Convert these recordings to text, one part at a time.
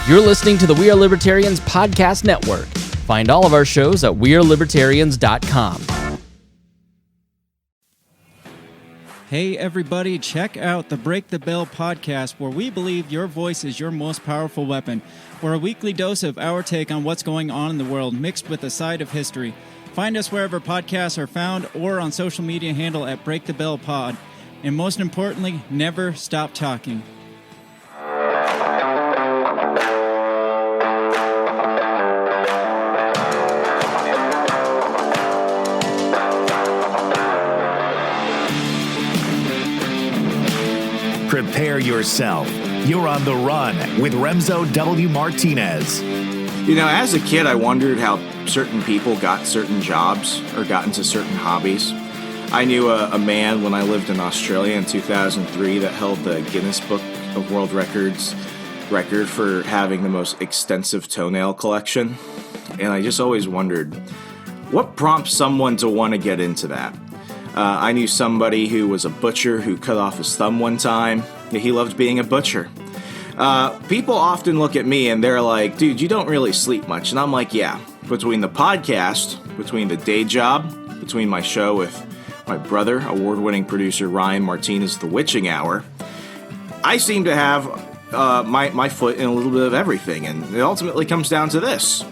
You're listening to the We Are Libertarians podcast network. Find all of our shows at wearelibertarians.com. Hey everybody, check out the Break the Bell podcast, where we believe your voice is your most powerful weapon. For a weekly dose of our take on what's going on in the world, mixed with a side of history. Find us wherever podcasts are found or on social media handle at Break the Bell Pod. And most importantly, never stop talking. Prepare yourself. You're on the run with Remso W. Martinez. You know, as a kid, I wondered how certain people got certain jobs or got into certain hobbies. I knew a man when I lived in Australia in 2003 that held the Guinness Book of World Records record for having the most extensive toenail collection. And I just always wondered, what prompts someone to want to get into that? I knew somebody who was a butcher who cut off his thumb one time. He loved being a butcher. People often look at me and they're like, dude, you don't really sleep much. And I'm like, yeah, between the podcast, between the day job, between my show with my brother, award-winning producer Ryan Martinez, The Witching Hour, I seem to have my foot in a little bit of everything. And it ultimately comes down to this.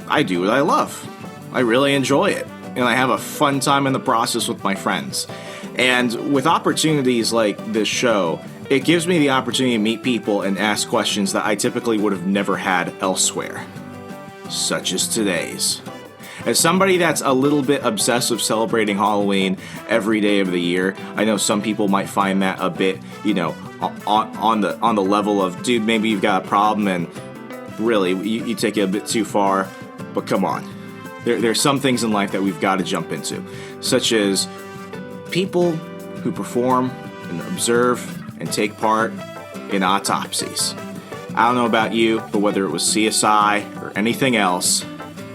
I do what I love. I really enjoy it. And I have a fun time in the process with my friends. And with opportunities like this show, it gives me the opportunity to meet people and ask questions that I typically would have never had elsewhere, such as today's. As somebody that's a little bit obsessed with celebrating Halloween every day of the year, I know some people might find that a bit, on the level of, dude, maybe you've got a problem and really you take it a bit too far, but come on. There's some things in life that we've got to jump into, such as people who perform and observe and take part in autopsies. I don't know about you, but whether it was CSI or anything else,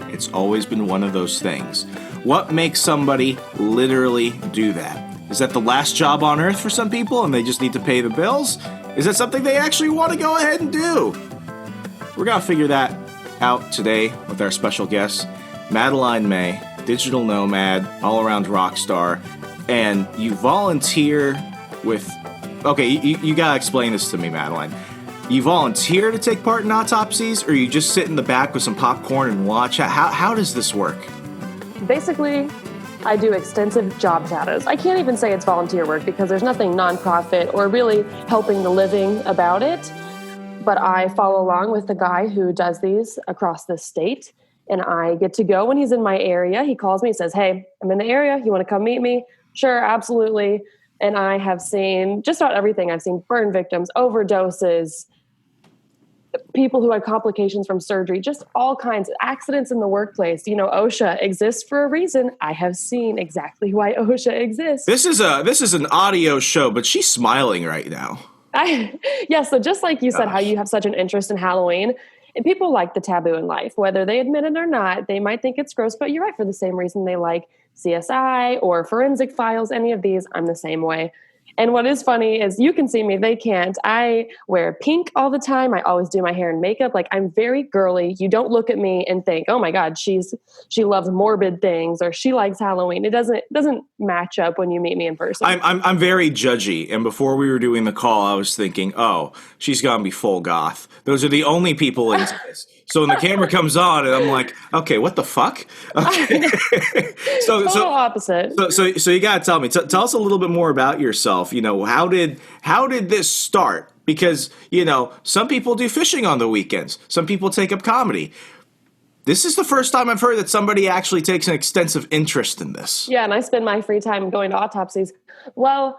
it's always been one of those things. What makes somebody literally do that? Is that the last job on earth for some people and they just need to pay the bills? Is that something they actually want to go ahead and do? We're going to figure that out today with our special guest, Madeline May, digital nomad, all-around rock star, and you volunteer with... Okay, you gotta explain this to me, Madeline. You volunteer to take part in autopsies, or you just sit in the back with some popcorn and watch? How does this work? Basically, I do extensive job shadows. I can't even say it's volunteer work because there's nothing nonprofit or really helping the living about it, but I follow along with the guy who does these across the state. And I get to go when he's in my area. He calls me, says, hey, I'm in the area. You want to come meet me? Sure, absolutely. And I have seen just about everything. I've seen burn victims, overdoses, people who had complications from surgery, just all kinds of accidents in the workplace. You know, OSHA exists for a reason. I have seen exactly why OSHA exists. This is an audio show, but she's smiling right now. So just like you said, how you have such an interest in Halloween, and people like the taboo in life, whether they admit it or not. They might think it's gross, but you're right, for the same reason they like CSI or Forensic Files, any of these, I'm the same way. And what is funny is you can see me, they can't. I wear pink all the time. I always do my hair and makeup. Like, I'm very girly. You don't look at me and think, oh my God, she loves morbid things or she likes Halloween. It doesn't match up when you meet me in person. I'm very judgy. And before we were doing the call, I was thinking, oh, she's gonna be full goth. Those are the only people into this. So when the camera comes on, and I'm like, okay, what the fuck? Okay. so opposite. So you gotta tell me. Tell us a little bit more about yourself. You know, how did this start? Because, you know, some people do fishing on the weekends. Some people take up comedy. This is the first time I've heard that somebody actually takes an extensive interest in this. Yeah, and I spend my free time going to autopsies. Well,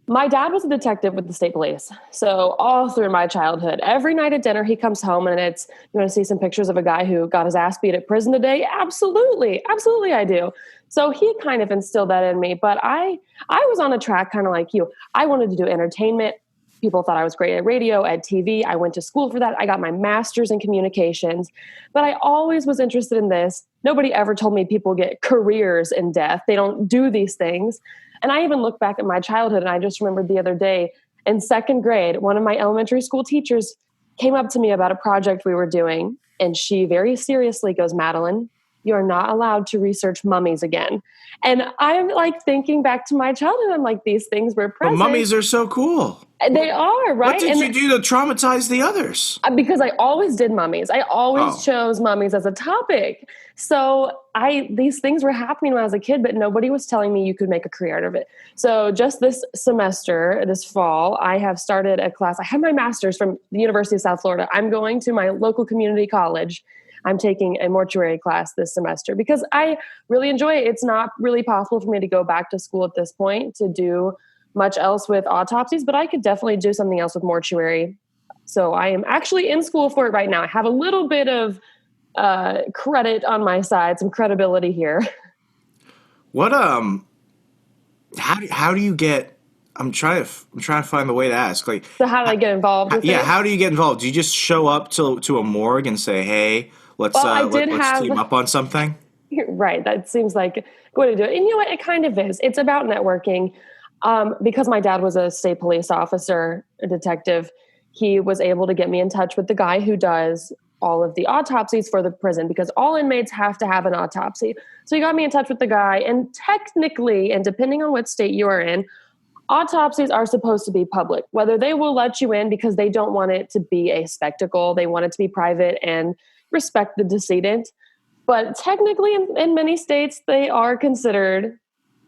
my dad was a detective with the state police. So all through my childhood, every night at dinner, he comes home and it's, you want to see some pictures of a guy who got his ass beat at prison today? Absolutely. Absolutely I do. So he kind of instilled that in me. But I was on a track kind of like you. I wanted to do entertainment. People thought I was great at radio, at TV. I went to school for that. I got my master's in communications. But I always was interested in this. Nobody ever told me people get careers in death. They don't do these things. And I even look back at my childhood, and I just remembered the other day in second grade, one of my elementary school teachers came up to me about a project we were doing, and she very seriously goes, Madeline, you're not allowed to research mummies again. And I'm like thinking back to my childhood. I'm like, these things were But present. mummies are so cool. They are, right? What did you do to traumatize the others? Because I always did mummies. I always chose mummies as a topic. So these things were happening when I was a kid, but nobody was telling me you could make a career out of it. So just this semester, this fall, I have started a class. I have my master's from the University of South Florida. I'm going to my local community college. I'm taking a mortuary class this semester because I really enjoy it. It's not really possible for me to go back to school at this point to do much else with autopsies, but I could definitely do something else with mortuary. So I am actually in school for it right now. I have a little bit of credit on my side, some credibility here. What how do you get? I'm trying to find the way to ask. Like, so how do I get involved with it? How do you get involved? Do you just show up to a morgue and say, "Hey, let's team up on something"? Right. That seems like a way to do it. And you know what? It kind of is. It's about networking. Because my dad was a state police officer, a detective, he was able to get me in touch with the guy who does all of the autopsies for the prison, because all inmates have to have an autopsy. So he got me in touch with the guy, and technically, and depending on what state you are in, autopsies are supposed to be public, whether they will let you in because they don't want it to be a spectacle. They want it to be private and respect the decedent. But technically, in many states, they are considered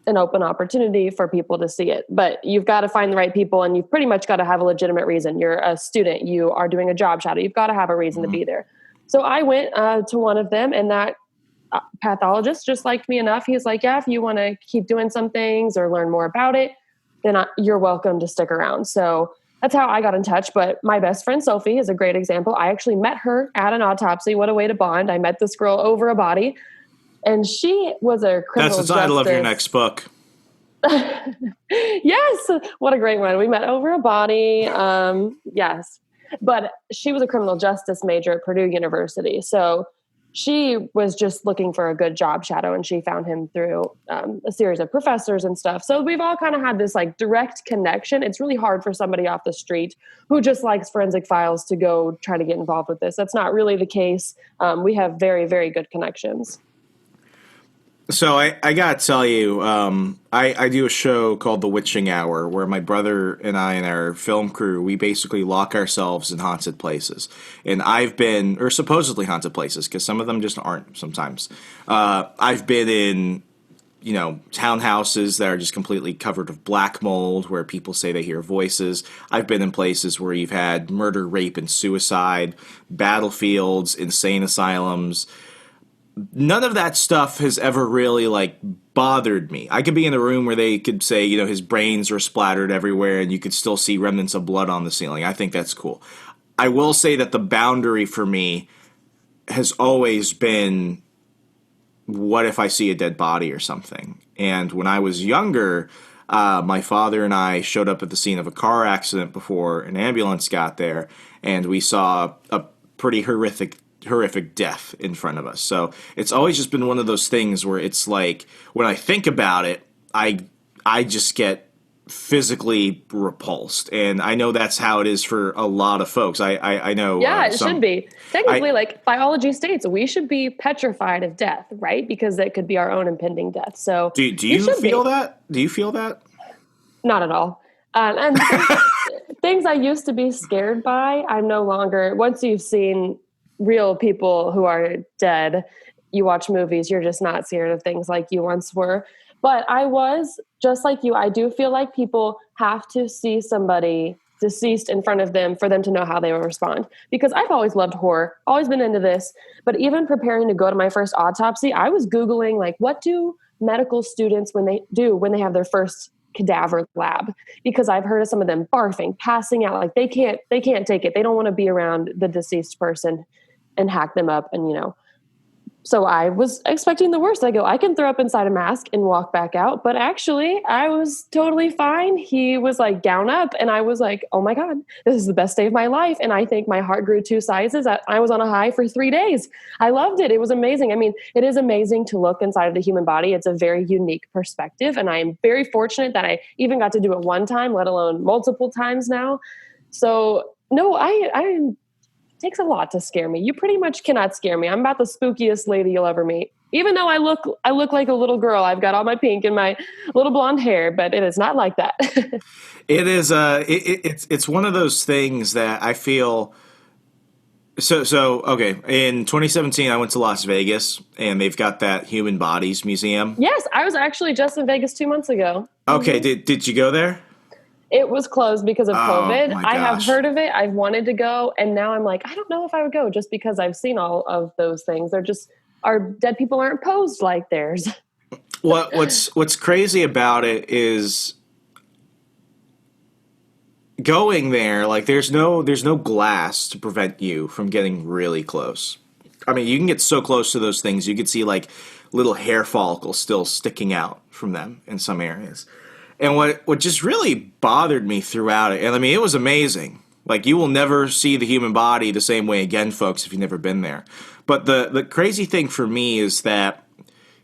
an open opportunity for people to see it. But you've got to find the right people, and you've pretty much got to have a legitimate reason. You're a student, you are doing a job shadow, you've got to have a reason to be there. So I went to one of them, and that pathologist just liked me enough. He's like, yeah, if you want to keep doing some things or learn more about it, then you're welcome to stick around. So that's how I got in touch. But my best friend, Sophie, is a great example. I actually met her at an autopsy. What a way to bond. I met this girl over a body. And she was a criminal That's the title of your next book. Yes. What a great one. We met over a body. Yes. But she was a criminal justice major at Purdue University. So she was just looking for a good job shadow, and she found him through a series of professors and stuff. So we've all kind of had this like direct connection. It's really hard for somebody off the street who just likes forensic files to go try to get involved with this. That's not really the case. We have very, very good connections. So I got to tell you, I do a show called The Witching Hour, where my brother and I and our film crew, we basically lock ourselves in haunted places. And I've been, or supposedly haunted places, because some of them just aren't sometimes. I've been in, townhouses that are just completely covered with black mold, where people say they hear voices. I've been in places where you've had murder, rape, and suicide, battlefields, insane asylums. None of that stuff has ever really bothered me. I could be in a room where they could say, his brains were splattered everywhere and you could still see remnants of blood on the ceiling. I think that's cool. I will say that the boundary for me has always been, what if I see a dead body or something? And when I was younger, my father and I showed up at the scene of a car accident before an ambulance got there, and we saw a pretty horrific death in front of us. So it's always just been one of those things where it's like, when I think about it, I just get physically repulsed. And I know that's how it is for a lot of folks. I know. Yeah, it should be. Technically, biology states, we should be petrified of death, right? Because it could be our own impending death. So do you feel that? Do you feel that? Not at all. And things I used to be scared by, I'm no longer. Once you've seen real people who are dead, you watch movies, you're just not scared of things like you once were. But I was, just like you, I do feel like people have to see somebody deceased in front of them for them to know how they will respond. Because I've always loved horror, always been into this. But even preparing to go to my first autopsy, I was Googling, what do medical students when they have their first cadaver lab? Because I've heard of some of them barfing, passing out, they can't take it. They don't want to be around the deceased person and hack them up. And, so I was expecting the worst. I go, I can throw up inside a mask and walk back out. But actually, I was totally fine. He was gown up. And I was like, oh my God, this is the best day of my life. And I think my heart grew 2 sizes. I was on a high for 3 days. I loved it. It was amazing. I mean, it is amazing to look inside of the human body. It's a very unique perspective. And I am very fortunate that I even got to do it one time, let alone multiple times now. So no, takes a lot to scare me. You pretty much cannot scare me. I'm about the spookiest lady you'll ever meet. Even though I look like a little girl. I've got all my pink and my little blonde hair, but it is not like that. It is it's one of those things that I feel so okay, in 2017 I went to Las Vegas and they've got that human bodies museum. Yes, I was actually just in Vegas 2 months ago. Okay, did you go there? It was closed because of COVID. My I have gosh. heard of it. I've wanted to go. And now I'm like, I don't know if I would go just because I've seen all of those things. They're just, our dead people aren't posed like theirs. What's crazy about it is going there, like there's no glass to prevent you from getting really close. I mean, you can get so close to those things, you could see like little hair follicles still sticking out from them in some areas. And what just really bothered me throughout it, and I mean, it was amazing. Like, you will never see the human body the same way again, folks, if you've never been there. But the crazy thing for me is that,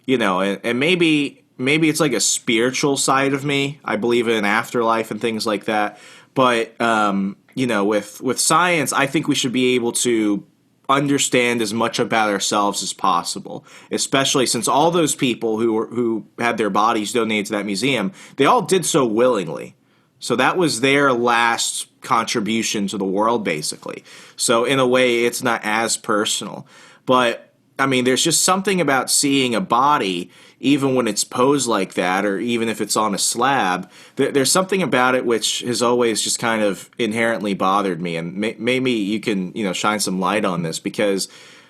you know, and maybe it's like a spiritual side of me. I believe in afterlife and things like that. But, you know, with science, I think we should be able to understand as much about ourselves as possible, especially since all those people who had their bodies donated to that museum, they all did so willingly. So that was their last contribution to the world, basically. So in a way, it's not as personal. But, I mean, there's just something about seeing a body, even when it's posed like that, or even if it's on a slab, there's something about it which has always just kind of inherently bothered me. And maybe you can, you know, shine some light on this, because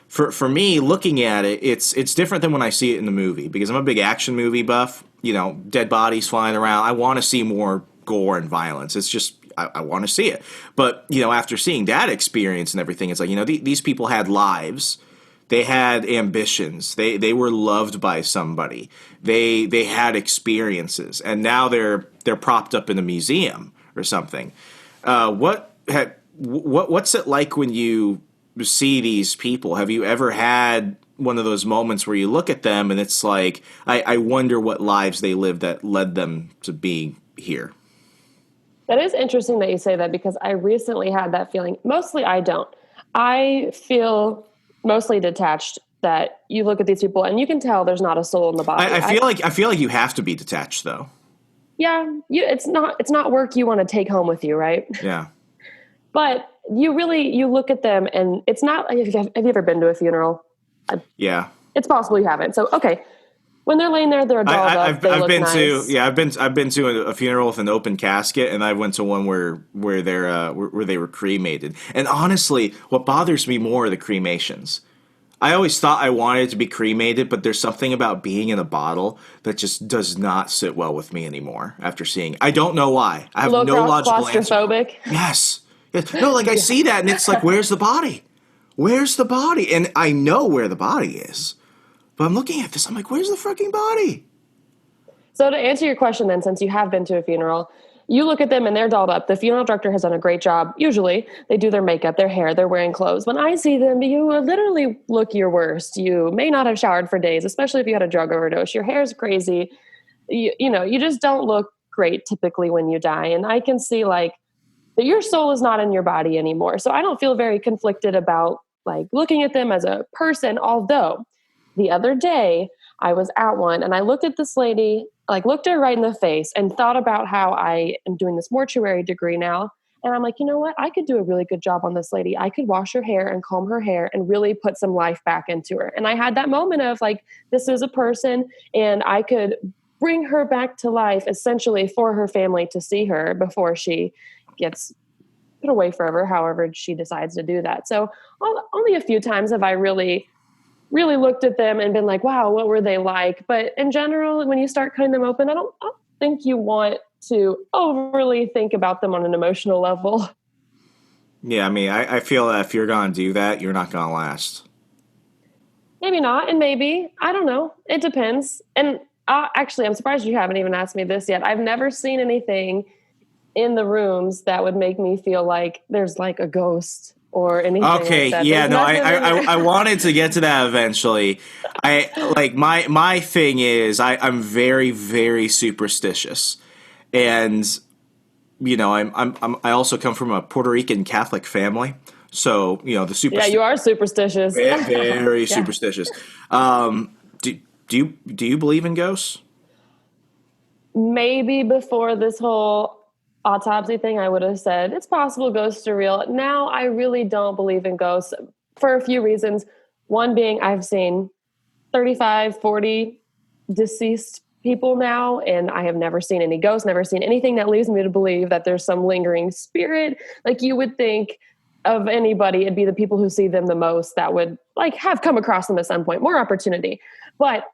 for me, looking at it, it's different than when I see it in the movie, because I'm a big action movie buff. You know, dead bodies flying around. I want to see more gore and violence. It's just, I want to see it. But, you know, after seeing that experience and everything, it's like, you know, these people had lives. They had ambitions. They were loved by somebody. They had experiences, and now they're propped up in a museum or something. What's it like when you see these people? Have you ever had one of those moments where you look at them and it's like, I wonder what lives they lived that led them to be here? That is interesting that you say that, because I recently had that feeling. Mostly I don't. I feel mostly detached, that you look at these people and you can tell there's not a soul in the body. I feel like you have to be detached, though. Yeah, it's not work you want to take home with you, right? Yeah. But you look at them and it's not. Have you ever been to a funeral? Yeah. It's possible you haven't. So okay, when they're laying there, they're dolled up. I've been nice. I've been to a funeral with an open casket, and I went to one where they were cremated. And honestly, what bothers me more are the cremations. I always thought I wanted to be cremated, but there's something about being in a bottle that just does not sit well with me anymore after seeing it. I don't know why. I have no logical answer. Claustrophobic? Yes. No, like I see that, and it's like, where's the body? Where's the body? And I know where the body is. But I'm looking at this, I'm like, where's the fucking body? So to answer your question then, since you have been to a funeral, you look at them and they're dolled up. The funeral director has done a great job. Usually they do their makeup, their hair, they're wearing clothes. When I see them, you literally look your worst. You may not have showered for days, especially if you had a drug overdose. Your hair's crazy. You know, you just don't look great typically when you die. And I can see like that your soul is not in your body anymore. So I don't feel very conflicted about like looking at them as a person, although the other day I was at one and I looked at this lady, like looked her right in the face and thought about how I am doing this mortuary degree now. And I'm like, you know what? I could do a really good job on this lady. I could wash her hair and comb her hair and really put some life back into her. And I had that moment of like, this is a person and I could bring her back to life essentially for her family to see her before she gets put away forever, however she decides to do that. So only a few times have I really looked at them and been like, wow, what were they like? But in general, when you start cutting them open, I don't think you want to overly think about them on an emotional level. Yeah, I mean, I feel that if you're going to do that, you're not going to last. Maybe not, and maybe. I don't know. It depends. And actually, I'm surprised you haven't even asked me this yet. I've never seen anything in the rooms that would make me feel like there's like a ghost or anything. Okay, like that. yeah, no, I wanted to get to that eventually. My thing is I'm very, very superstitious, and you know I also come from a Puerto Rican Catholic family, So, you know, the Yeah, you are superstitious. very superstitious. Do you believe in ghosts? Maybe before this whole autopsy thing, I would have said it's possible ghosts are real. Now I really don't believe in ghosts for a few reasons. One being I've seen 35, 40 deceased people now, and I have never seen any ghosts, never seen anything that leads me to believe that there's some lingering spirit. Like you would think of anybody, it'd be the people who see them the most that would like have come across them at some point, more opportunity. But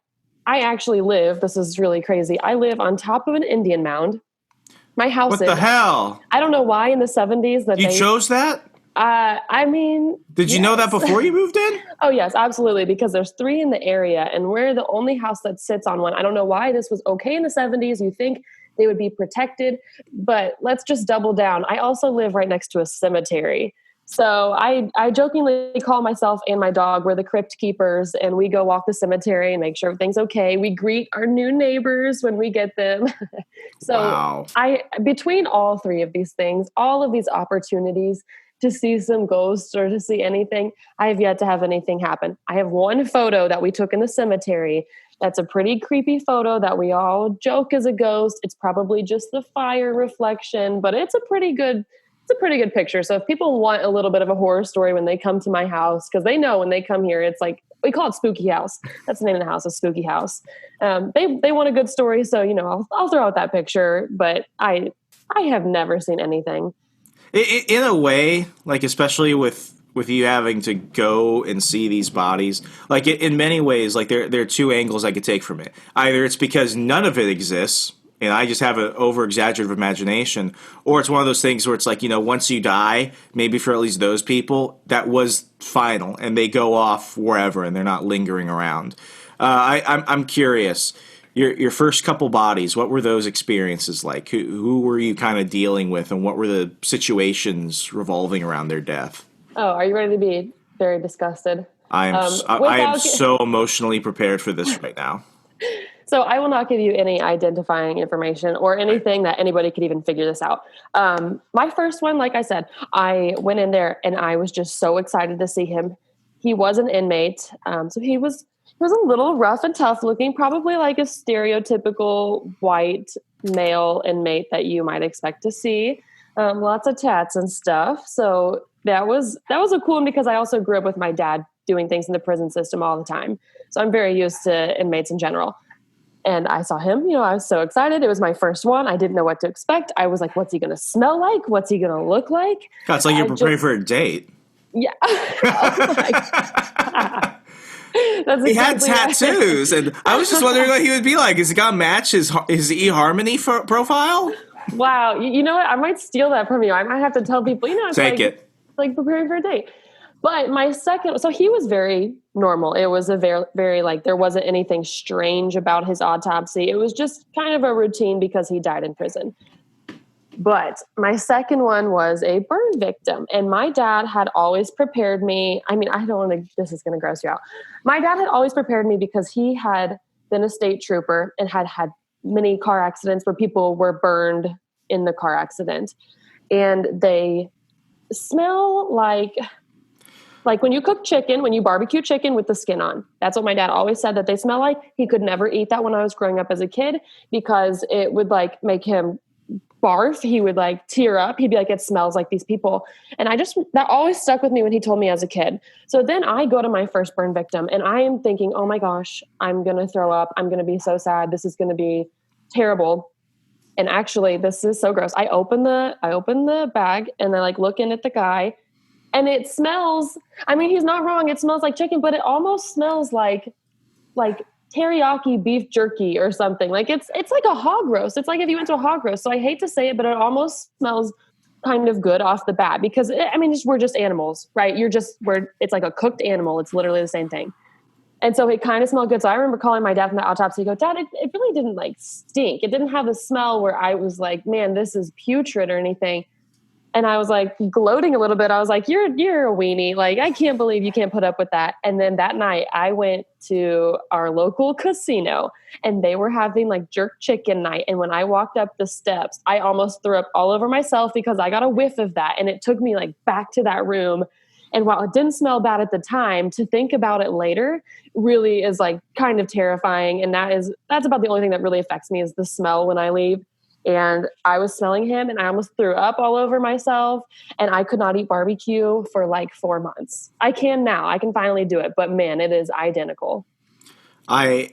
I actually live, this is really crazy, I live on top of an Indian mound. My house What the hell? I don't know why in the 70s that you chose that? I mean... Did you know that before you moved in? Oh, yes, absolutely, because there's 3 in the area, and we're the only house that sits on one. I don't know why this was okay in the 70s. You think they would be protected, but let's just double down. I also live right next to a cemetery. So I jokingly call myself and my dog, we're the crypt keepers, and we go walk the cemetery and make sure everything's okay. We greet our new neighbors when we get them. So wow. Between all 3 of these things, all of these opportunities to see some ghosts or to see anything, I have yet to have anything happen. I have one photo that we took in the cemetery. That's a pretty creepy photo that we all joke is a ghost. It's probably just the fire reflection, but it's a pretty good picture. So if people want a little bit of a horror story when they come to my house, because they know when they come here, it's like, we call it Spooky House. That's the name of the house, a Spooky House. They want a good story. So, you know, I'll throw out that picture, but I have never seen anything. In a way, like, especially with you having to go and see these bodies, like in many ways, like there are 2 angles I could take from it. Either it's because none of it exists, and I just have an over-exaggerative imagination, or it's one of those things where it's like, you know, once you die, maybe for at least those people, that was final, and they go off wherever, and they're not lingering around. I'm curious, your first couple bodies, what were those experiences like? Who were you kind of dealing with, and what were the situations revolving around their death? Oh, are you ready to be very disgusted? I am so emotionally prepared for this right now. So I will not give you any identifying information or anything that anybody could even figure this out. My first one, like I said, I went in there and I was just so excited to see him. He was an inmate. So he was a little rough and tough looking, probably like a stereotypical white male inmate that you might expect to see. Lots of tats and stuff. So that was a cool one because I also grew up with my dad doing things in the prison system all the time. So I'm very used to inmates in general. And I saw him, you know, I was so excited. It was my first one. I didn't know what to expect. I was like, what's he going to smell like? What's he going to look like? God, it's like you're preparing for a date. Yeah. Oh my God. That's exactly he had tattoos, and I was just wondering what he would be like. Is it going to match his eHarmony profile? Wow. You know what? I might steal that from you. I might have to tell people, you know, it's like preparing for a date. But my second, so he was very normal. It was a very, very like, there wasn't anything strange about his autopsy. It was just kind of a routine because he died in prison. But my second one was a burn victim. And my dad had always prepared me. I mean, I don't want to, this is going to gross you out. My dad had always prepared me because he had been a state trooper and had had many car accidents where people were burned in the car accident. And they smell like when you cook chicken, when you barbecue chicken with the skin on. That's what my dad always said that they smell like. He could never eat that when I was growing up as a kid because it would like make him barf. He would like tear up. He'd be like, it smells like these people. And that always stuck with me when he told me as a kid. So then I go to my first burn victim and I am thinking, oh my gosh, I'm going to throw up. I'm going to be so sad. This is going to be terrible. And actually, this is so gross. I open the bag and I like look in at the guy. And it smells, I mean, he's not wrong. It smells like chicken, but it almost smells like teriyaki beef jerky or something. Like it's like a hog roast. It's like if you went to a hog roast. So I hate to say it, but it almost smells kind of good off the bat because we're just animals, right? It's like a cooked animal. It's literally the same thing. And so it kind of smelled good. So I remember calling my dad from the autopsy and go, Dad, it really didn't like stink. It didn't have the smell where I was like, man, this is putrid or anything. And I was like gloating a little bit. I was like, you're a weenie. Like, I can't believe you can't put up with that. And then that night I went to our local casino and they were having like jerk chicken night. And when I walked up the steps, I almost threw up all over myself because I got a whiff of that. And it took me like back to that room And while it didn't smell bad at the time, to think about it later really is like kind of terrifying. And that's about the only thing that really affects me is the smell when I leave. And I was smelling him and I almost threw up all over myself, and I could not eat barbecue for like 4 months. I can now. I can finally do it. But man, it is identical. I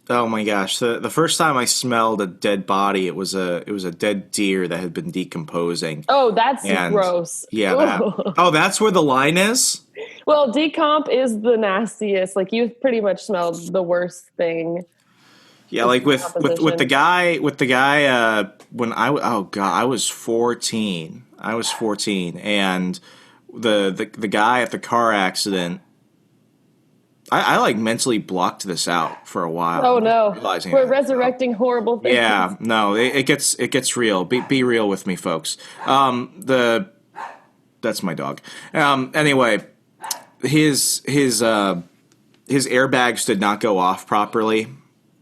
oh my gosh. The first time I smelled a dead body, it was a dead deer that had been decomposing. Oh, that's gross. Yeah. That's where the line is? Well, decomp is the nastiest. Like, you've pretty much smelled the worst thing. Yeah, like with the guy when I was 14. I was 14, and the guy at the car accident. I like mentally blocked this out for a while. Oh no, we're resurrecting horrible things. Yeah, no, it gets real. Be real with me, folks. That's my dog. Anyway, his airbags did not go off properly.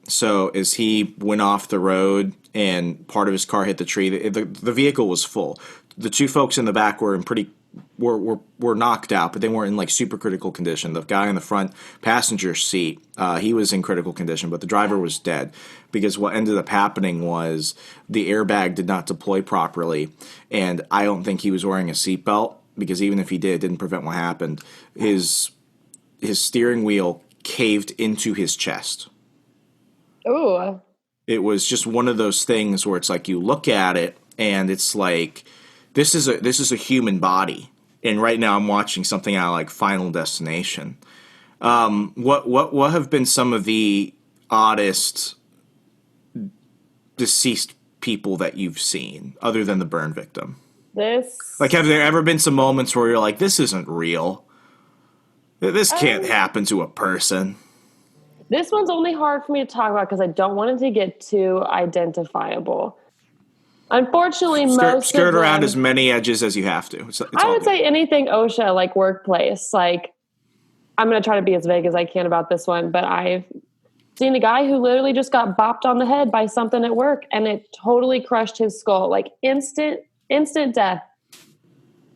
So as he went off the road and part of his car hit the tree, the vehicle was full. The two folks in the back were were knocked out, but they weren't in like super critical condition. The guy in the front passenger seat, he was in critical condition, but the driver was dead because what ended up happening was the airbag did not deploy properly, and I don't think he was wearing a seatbelt because even if he did, it didn't prevent what happened. His steering wheel caved into his chest. Ooh. It was just one of those things where it's like you look at it and it's like this is a human body. And right now I'm watching something out of like Final Destination. What have been some of the oddest deceased people that you've seen other than the burn victim? Like, have there ever been some moments where you're like, this isn't real? This can't happen to a person. This one's only hard for me to talk about because I don't want it to get too identifiable. Unfortunately, skirt around as many edges as you have to. I would say anything OSHA, like workplace. Like, I'm going to try to be as vague as I can about this one, but I've seen a guy who literally just got bopped on the head by something at work, and it totally crushed his skull. Like, instant death.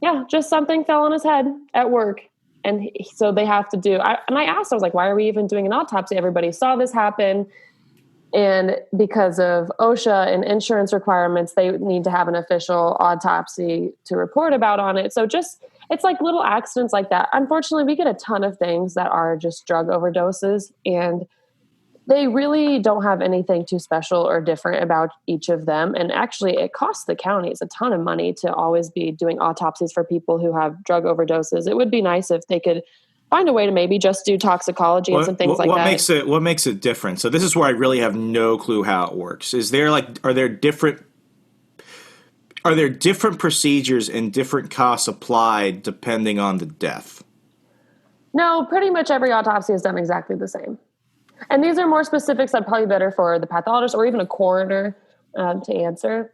Yeah, just something fell on his head at work. And so they have to do, I asked, I was like, why are we even doing an autopsy? Everybody saw this happen. And because of OSHA and insurance requirements, they need to have an official autopsy to report about on it. So it's like little accidents like that. Unfortunately, we get a ton of things that are just drug overdoses, and they really don't have anything too special or different about each of them. And actually, it costs the counties a ton of money to always be doing autopsies for people who have drug overdoses. It would be nice if they could find a way to maybe just do toxicology and some things like that. What makes it different? So this is where I really have no clue how it works. Are there different procedures and different costs applied depending on the death? No, pretty much every autopsy is done exactly the same. And these are more specifics that are probably better for the pathologist or even a coroner to answer.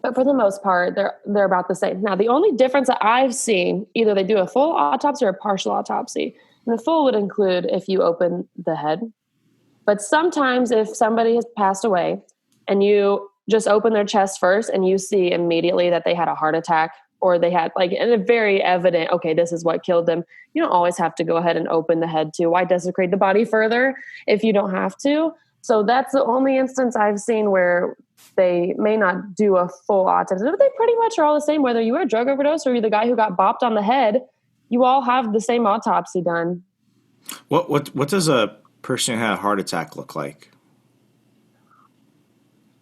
But for the most part, they're about the same. Now, the only difference that I've seen, either they do a full autopsy or a partial autopsy. And the full would include if you open the head. But sometimes if somebody has passed away and you just open their chest first and you see immediately that they had a heart attack or they had like a very evident, okay, this is what killed them. You don't always have to go ahead and open the head too. Why desecrate the body further if you don't have to? So that's the only instance I've seen where they may not do a full autopsy, but they pretty much are all the same. Whether you were a drug overdose or you're the guy who got bopped on the head, you all have the same autopsy done. What does a person who had a heart attack look like?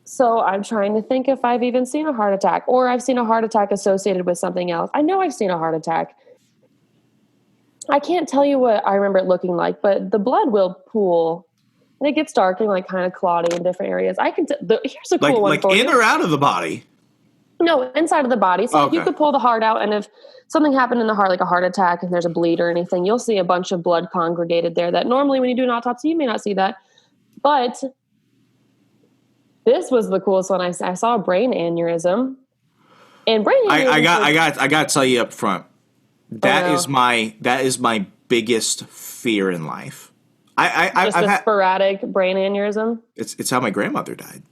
So I'm trying to think if I've even seen a heart attack or I've seen a heart attack associated with something else. I know I've seen a heart attack. I can't tell you what I remember it looking like, but the blood will pool and it gets dark and like kind of clotty in different areas. Here's a cool one for you. Like in or out of the body? No, inside of the body. So okay. You could pull the heart out, and if something happened in the heart, like a heart attack, and there's a bleed or anything, you'll see a bunch of blood congregated there that normally when you do an autopsy, you may not see that. But this was the coolest one. I saw a brain aneurysm. And brain aneurysm I got to tell you up front. That is my biggest fear in life. I've had sporadic brain aneurysm. It's how my grandmother died.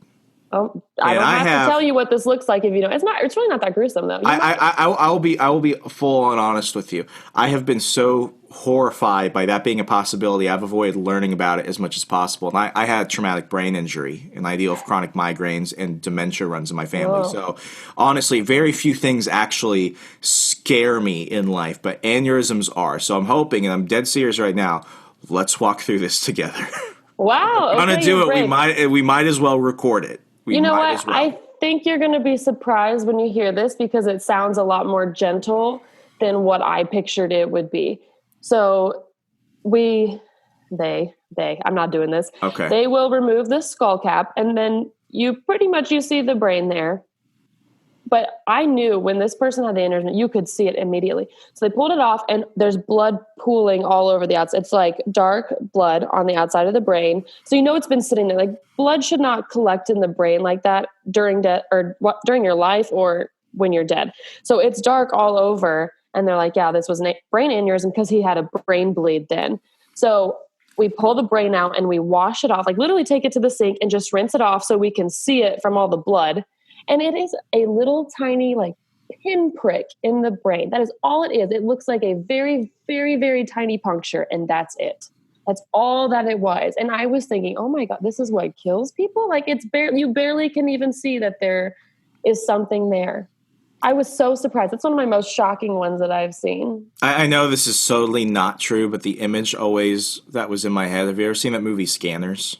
Oh, I don't have to tell you what this looks like if you know. It's really not that gruesome though. I will be full on honest with you. I have been so horrified by that being a possibility. I've avoided learning about it as much as possible. And I had traumatic brain injury, and I deal with chronic migraines, and dementia runs in my family. Oh. So honestly, very few things actually scare me in life, but aneurysms are. So I'm hoping, and I'm dead serious right now, let's walk through this together. Wow. I'm gonna do it. We might as well record it. You know what? Well. I think you're going to be surprised when you hear this because it sounds a lot more gentle than what I pictured it would be. So I'm not doing this. Okay. They will remove the skull cap and then you see the brain there. But I knew when this person had the aneurysm, you could see it immediately. So they pulled it off and there's blood pooling all over the outside. It's like dark blood on the outside of the brain. So it's been sitting there. Like blood should not collect in the brain like that during death or during your life or when you're dead. So it's dark all over. And they're like, yeah, this was a brain aneurysm because he had a brain bleed then. So we pull the brain out and we wash it off, like literally take it to the sink and just rinse it off so we can see it from all the blood. And it is a little tiny like pinprick in the brain. That is all it is. It looks like a very, very, very tiny puncture, and that's it. That's all that it was. And I was thinking, oh my God, this is what kills people? Like you barely can even see that there is something there. I was so surprised. That's one of my most shocking ones that I've seen. I know this is totally not true, but the image always that was in my head. Have you ever seen that movie Scanners?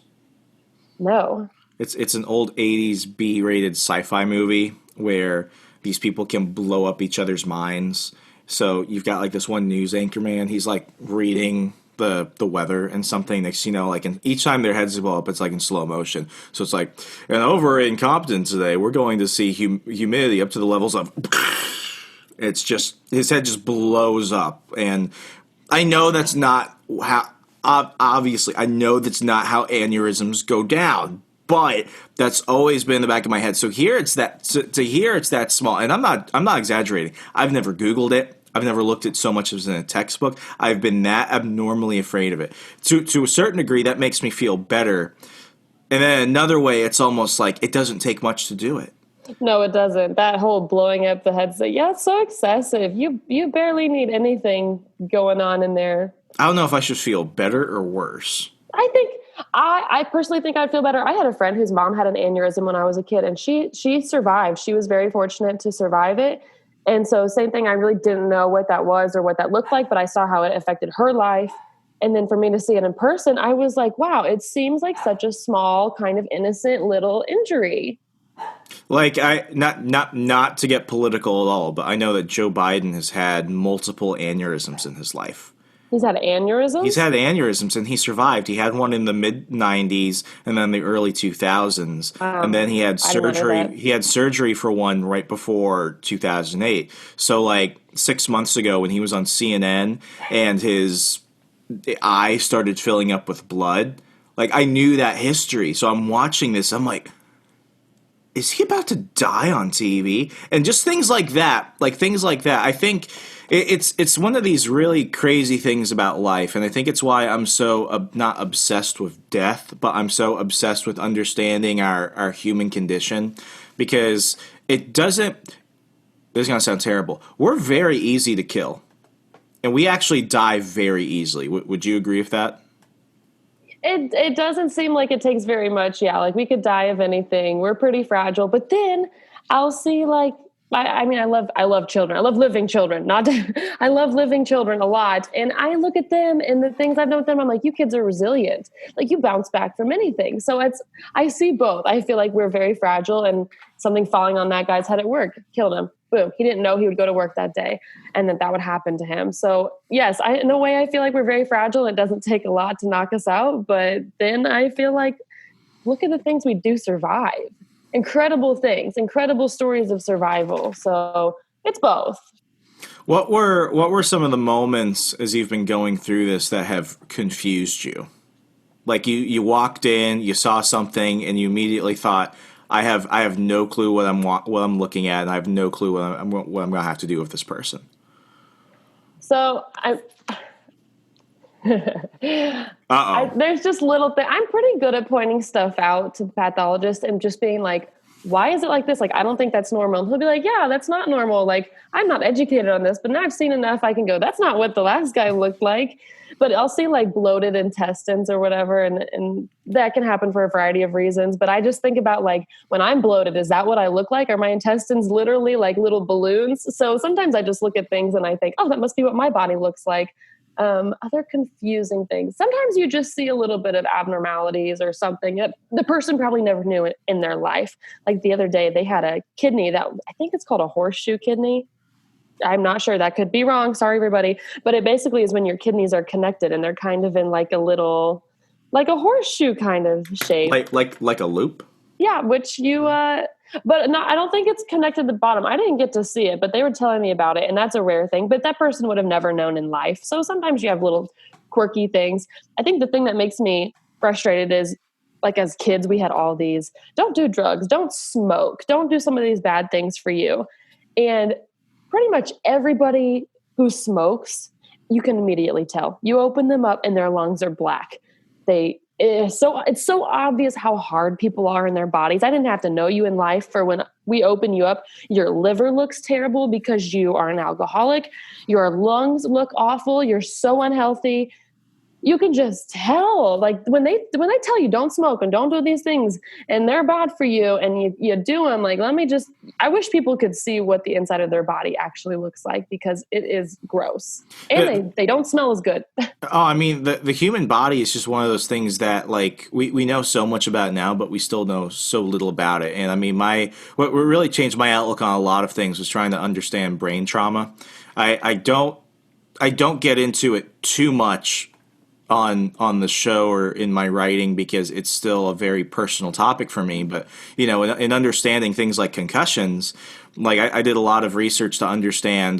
No. It's an old 80s B-rated sci-fi movie where these people can blow up each other's minds. So you've got like this one news anchor man. He's like reading the weather and something. Next, like each time their heads blow up, it's like in slow motion. So it's like, and over in Compton today, we're going to see humidity up to the levels of. It's just his head just blows up, and I know that's not how. Obviously, I know that's not how aneurysms go down. But that's always been in the back of my head. So here it's that to hear it's that small, and I'm not exaggerating. I've never Googled it. I've never looked at so much as in a textbook. I've been that abnormally afraid of it. To a certain degree, that makes me feel better. And then another way, it's almost like it doesn't take much to do it. No, it doesn't. That whole blowing up the head, it's so excessive. You barely need anything going on in there. I don't know if I should feel better or worse. I personally think I'd feel better. I had a friend whose mom had an aneurysm when I was a kid, and she survived. She was very fortunate to survive it. And so same thing, I really didn't know what that was or what that looked like, but I saw how it affected her life. And then for me to see it in person, I was like, wow, it seems like such a small, kind of innocent little injury. Like not to get political at all, but I know that Joe Biden has had multiple aneurysms in his life. He's had aneurysms? He's had aneurysms, and he survived. He had one in the mid-'90s and then the early 2000s. And then he had surgery. He had surgery for one right before 2008. So, like, 6 months ago when he was on CNN and his eye started filling up with blood, like, I knew that history. So I'm watching this. I'm like, is he about to die on TV? And just things like that. I think it's one of these really crazy things about life. And I think it's why I'm so not obsessed with death, but I'm so obsessed with understanding our human condition. Because it doesn't, this is going to sound terrible, we're very easy to kill. And we actually die very easily. Would you agree with that? It doesn't seem like it takes very much. Yeah, like we could die of anything. We're pretty fragile. But then I'll see like, I love children. I love living children. I love living children a lot. And I look at them and the things I've done with them, I'm like, you kids are resilient. Like you bounce back from anything. So I see both. I feel like we're very fragile, and something falling on that guy's head at work killed him. Boom. He didn't know he would go to work that day and that would happen to him. So yes, in a way I feel like we're very fragile. It doesn't take a lot to knock us out. But then I feel like, look at the things we do survive. Incredible things, incredible stories of survival. So it's both. What were some of the moments as you've been going through this that have confused you? Like you walked in, you saw something, and you immediately thought, I have no clue what I'm looking at, and I have no clue what I'm going to have to do with this person. So There's just little things. I'm pretty good at pointing stuff out to pathologists and just being like, why is it like this? Like, I don't think that's normal. And he'll be like, yeah, that's not normal. Like, I'm not educated on this, but now I've seen enough. I can go, that's not what the last guy looked like. But I'll see like bloated intestines or whatever. And that can happen for a variety of reasons. But I just think about like, when I'm bloated, is that what I look like? Are my intestines literally like little balloons? So sometimes I just look at things and I think, oh, that must be what my body looks like. Other confusing things. Sometimes you just see a little bit of abnormalities or something that the person probably never knew it in their life. Like the other day, they had a kidney that I think it's called a horseshoe kidney. I'm not sure. That could be wrong. Sorry, everybody. But it basically is when your kidneys are connected and they're kind of in like a little, like a horseshoe kind of shape. Like a loop? Yeah, which you, but no, I don't think it's connected to the bottom. I didn't get to see it, but they were telling me about it, and that's a rare thing. But that person would have never known in life. So sometimes you have little quirky things. I think the thing that makes me frustrated is, like as kids, we had all these, don't do drugs, don't smoke, don't do some of these bad things for you. And pretty much everybody who smokes, you can immediately tell. You open them up and their lungs are black. It's so obvious how hard people are in their bodies. I didn't have to know you in life for when we open you up, your liver looks terrible because you are an alcoholic. Your lungs look awful. You're so unhealthy. You can just tell, like when they tell you don't smoke and don't do these things and they're bad for you and you do them, like, I wish people could see what the inside of their body actually looks like because it is gross and they don't smell as good. I mean, the human body is just one of those things that like we know so much about it now, but we still know so little about it. And I mean, what really changed my outlook on a lot of things was trying to understand brain trauma. I don't get into it too much on the show or in my writing because it's still a very personal topic for me. But, you know, in understanding things like concussions, like I did a lot of research to understand,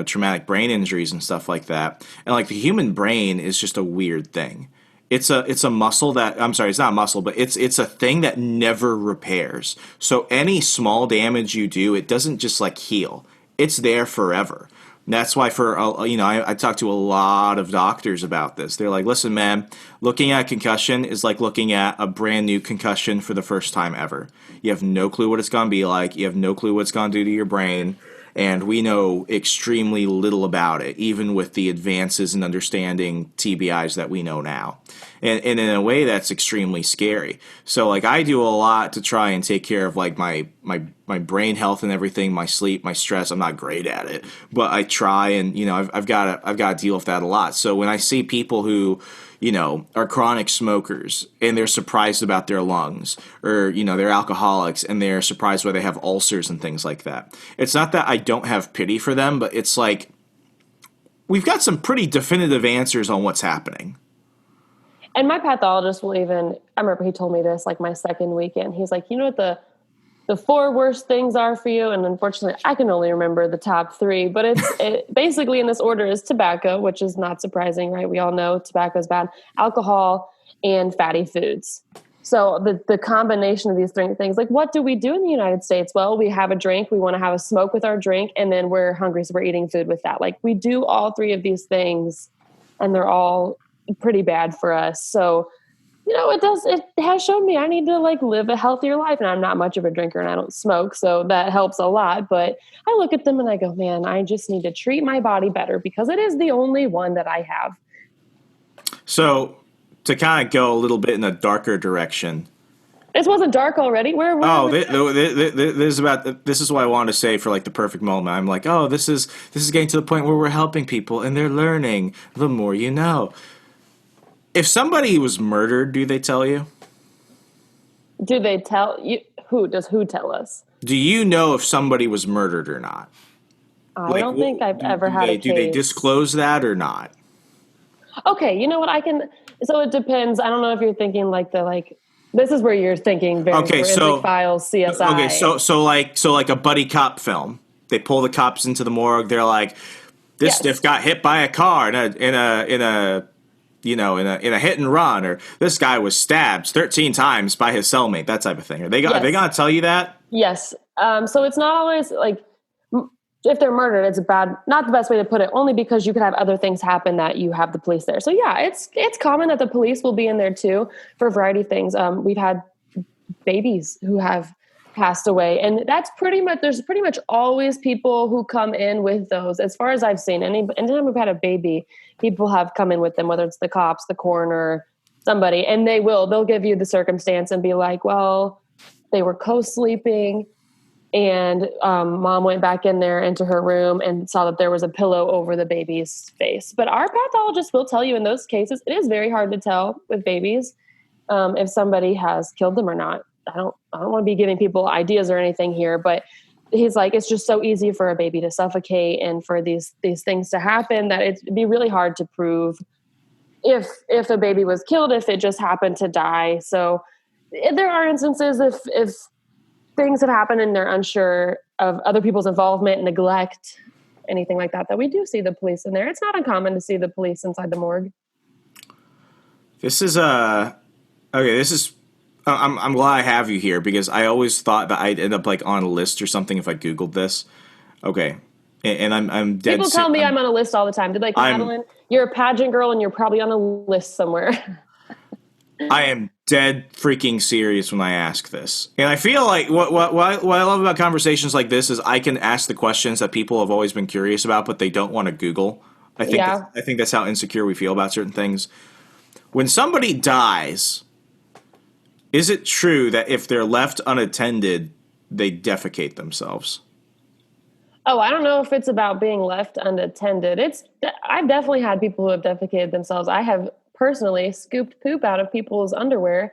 traumatic brain injuries and stuff like that. And like the human brain is just a weird thing. It's a muscle that, I'm sorry, it's not a muscle, but it's a thing that never repairs. So any small damage you do, it doesn't just like heal. It's there forever. And that's why I talked to a lot of doctors about this. They're like, listen, man, looking at concussion is like looking at a brand new concussion for the first time ever. You have no clue what it's going to be like. You have no clue what it's going to do to your brain. And we know extremely little about it, even with the advances in understanding TBIs that we know now. And in a way, that's extremely scary. So, like, I do a lot to try and take care of, like, my brain health and everything, my sleep, my stress. I'm not great at it, but I try, and, you know, I've got to deal with that a lot. So when I see people who, you know, are chronic smokers and they're surprised about their lungs, or, you know, they're alcoholics and they're surprised why they have ulcers and things like that. It's not that I don't have pity for them, but it's like we've got some pretty definitive answers on what's happening. And my pathologist will even, I remember he told me this like my second weekend. He's like, you know what the 4 worst things are for you? And unfortunately, I can only remember the top 3, but it basically in this order is tobacco, which is not surprising, right? We all know tobacco is bad, alcohol, and fatty foods. So the combination of these 3 things, like what do we do in the United States? Well, we have a drink, we want to have a smoke with our drink, and then we're hungry, so we're eating food with that. Like we do all 3 of these things, and they're all pretty bad for us. So, you know, it has shown me I need to like live a healthier life, and I'm not much of a drinker and I don't smoke. So that helps a lot, but I look at them and I go, man, I just need to treat my body better because it is the only one that I have. So to kind of go a little bit in a darker direction. This wasn't dark already. This is what I wanted to say for like the perfect moment. I'm like, oh, this is getting to the point where we're helping people and they're learning. The more you know. If somebody was murdered, do they tell you? Do they tell you? Who tell us? Do you know if somebody was murdered or not? I don't think I've ever had a case. Do they disclose that or not? Okay, you know what? So it depends. I don't know if you're thinking this is where you're thinking very forensic files, CSI. Okay, so like a buddy cop film. They pull the cops into the morgue. They're like, this stiff got hit by a car in a hit and run, or this guy was stabbed 13 times by his cellmate, that type of thing. Are they going to tell you that? Yes. So it's not always like, if they're murdered, it's not the best way to put it, only because you could have other things happen that you have the police there. So yeah, it's common that the police will be in there too for a variety of things. We've had babies who have passed away, and there's pretty much always people who come in with those. As far as I've seen, anytime we've had a baby, people have come in with them, whether it's the cops, the coroner, somebody, and they'll give you the circumstance and be like, well, they were co-sleeping, and mom went back in there into her room and saw that there was a pillow over the baby's face. But our pathologist will tell you in those cases, it is very hard to tell with babies if somebody has killed them or not. I don't want to be giving people ideas or anything here, but he's like, it's just so easy for a baby to suffocate and for these things to happen that it'd be really hard to prove if a baby was killed, if it just happened to die. So there are instances if things have happened and they're unsure of other people's involvement, neglect, anything like that we do see the police in there. It's not uncommon to see the police inside the morgue. I'm glad I have you here, because I always thought that I'd end up like on a list or something if I Googled this. Okay. And I'm dead. People tell me I'm on a list all the time. They're like, Madeline, you're a pageant girl and you're probably on a list somewhere. I am dead freaking serious when I ask this. And I feel like what I love about conversations like this is I can ask the questions that people have always been curious about, but they don't want to Google. I think that's how insecure we feel about certain things. When somebody dies, is it true that if they're left unattended, they defecate themselves? Oh, I don't know if it's about being left unattended. I've definitely had people who have defecated themselves. I have personally scooped poop out of people's underwear.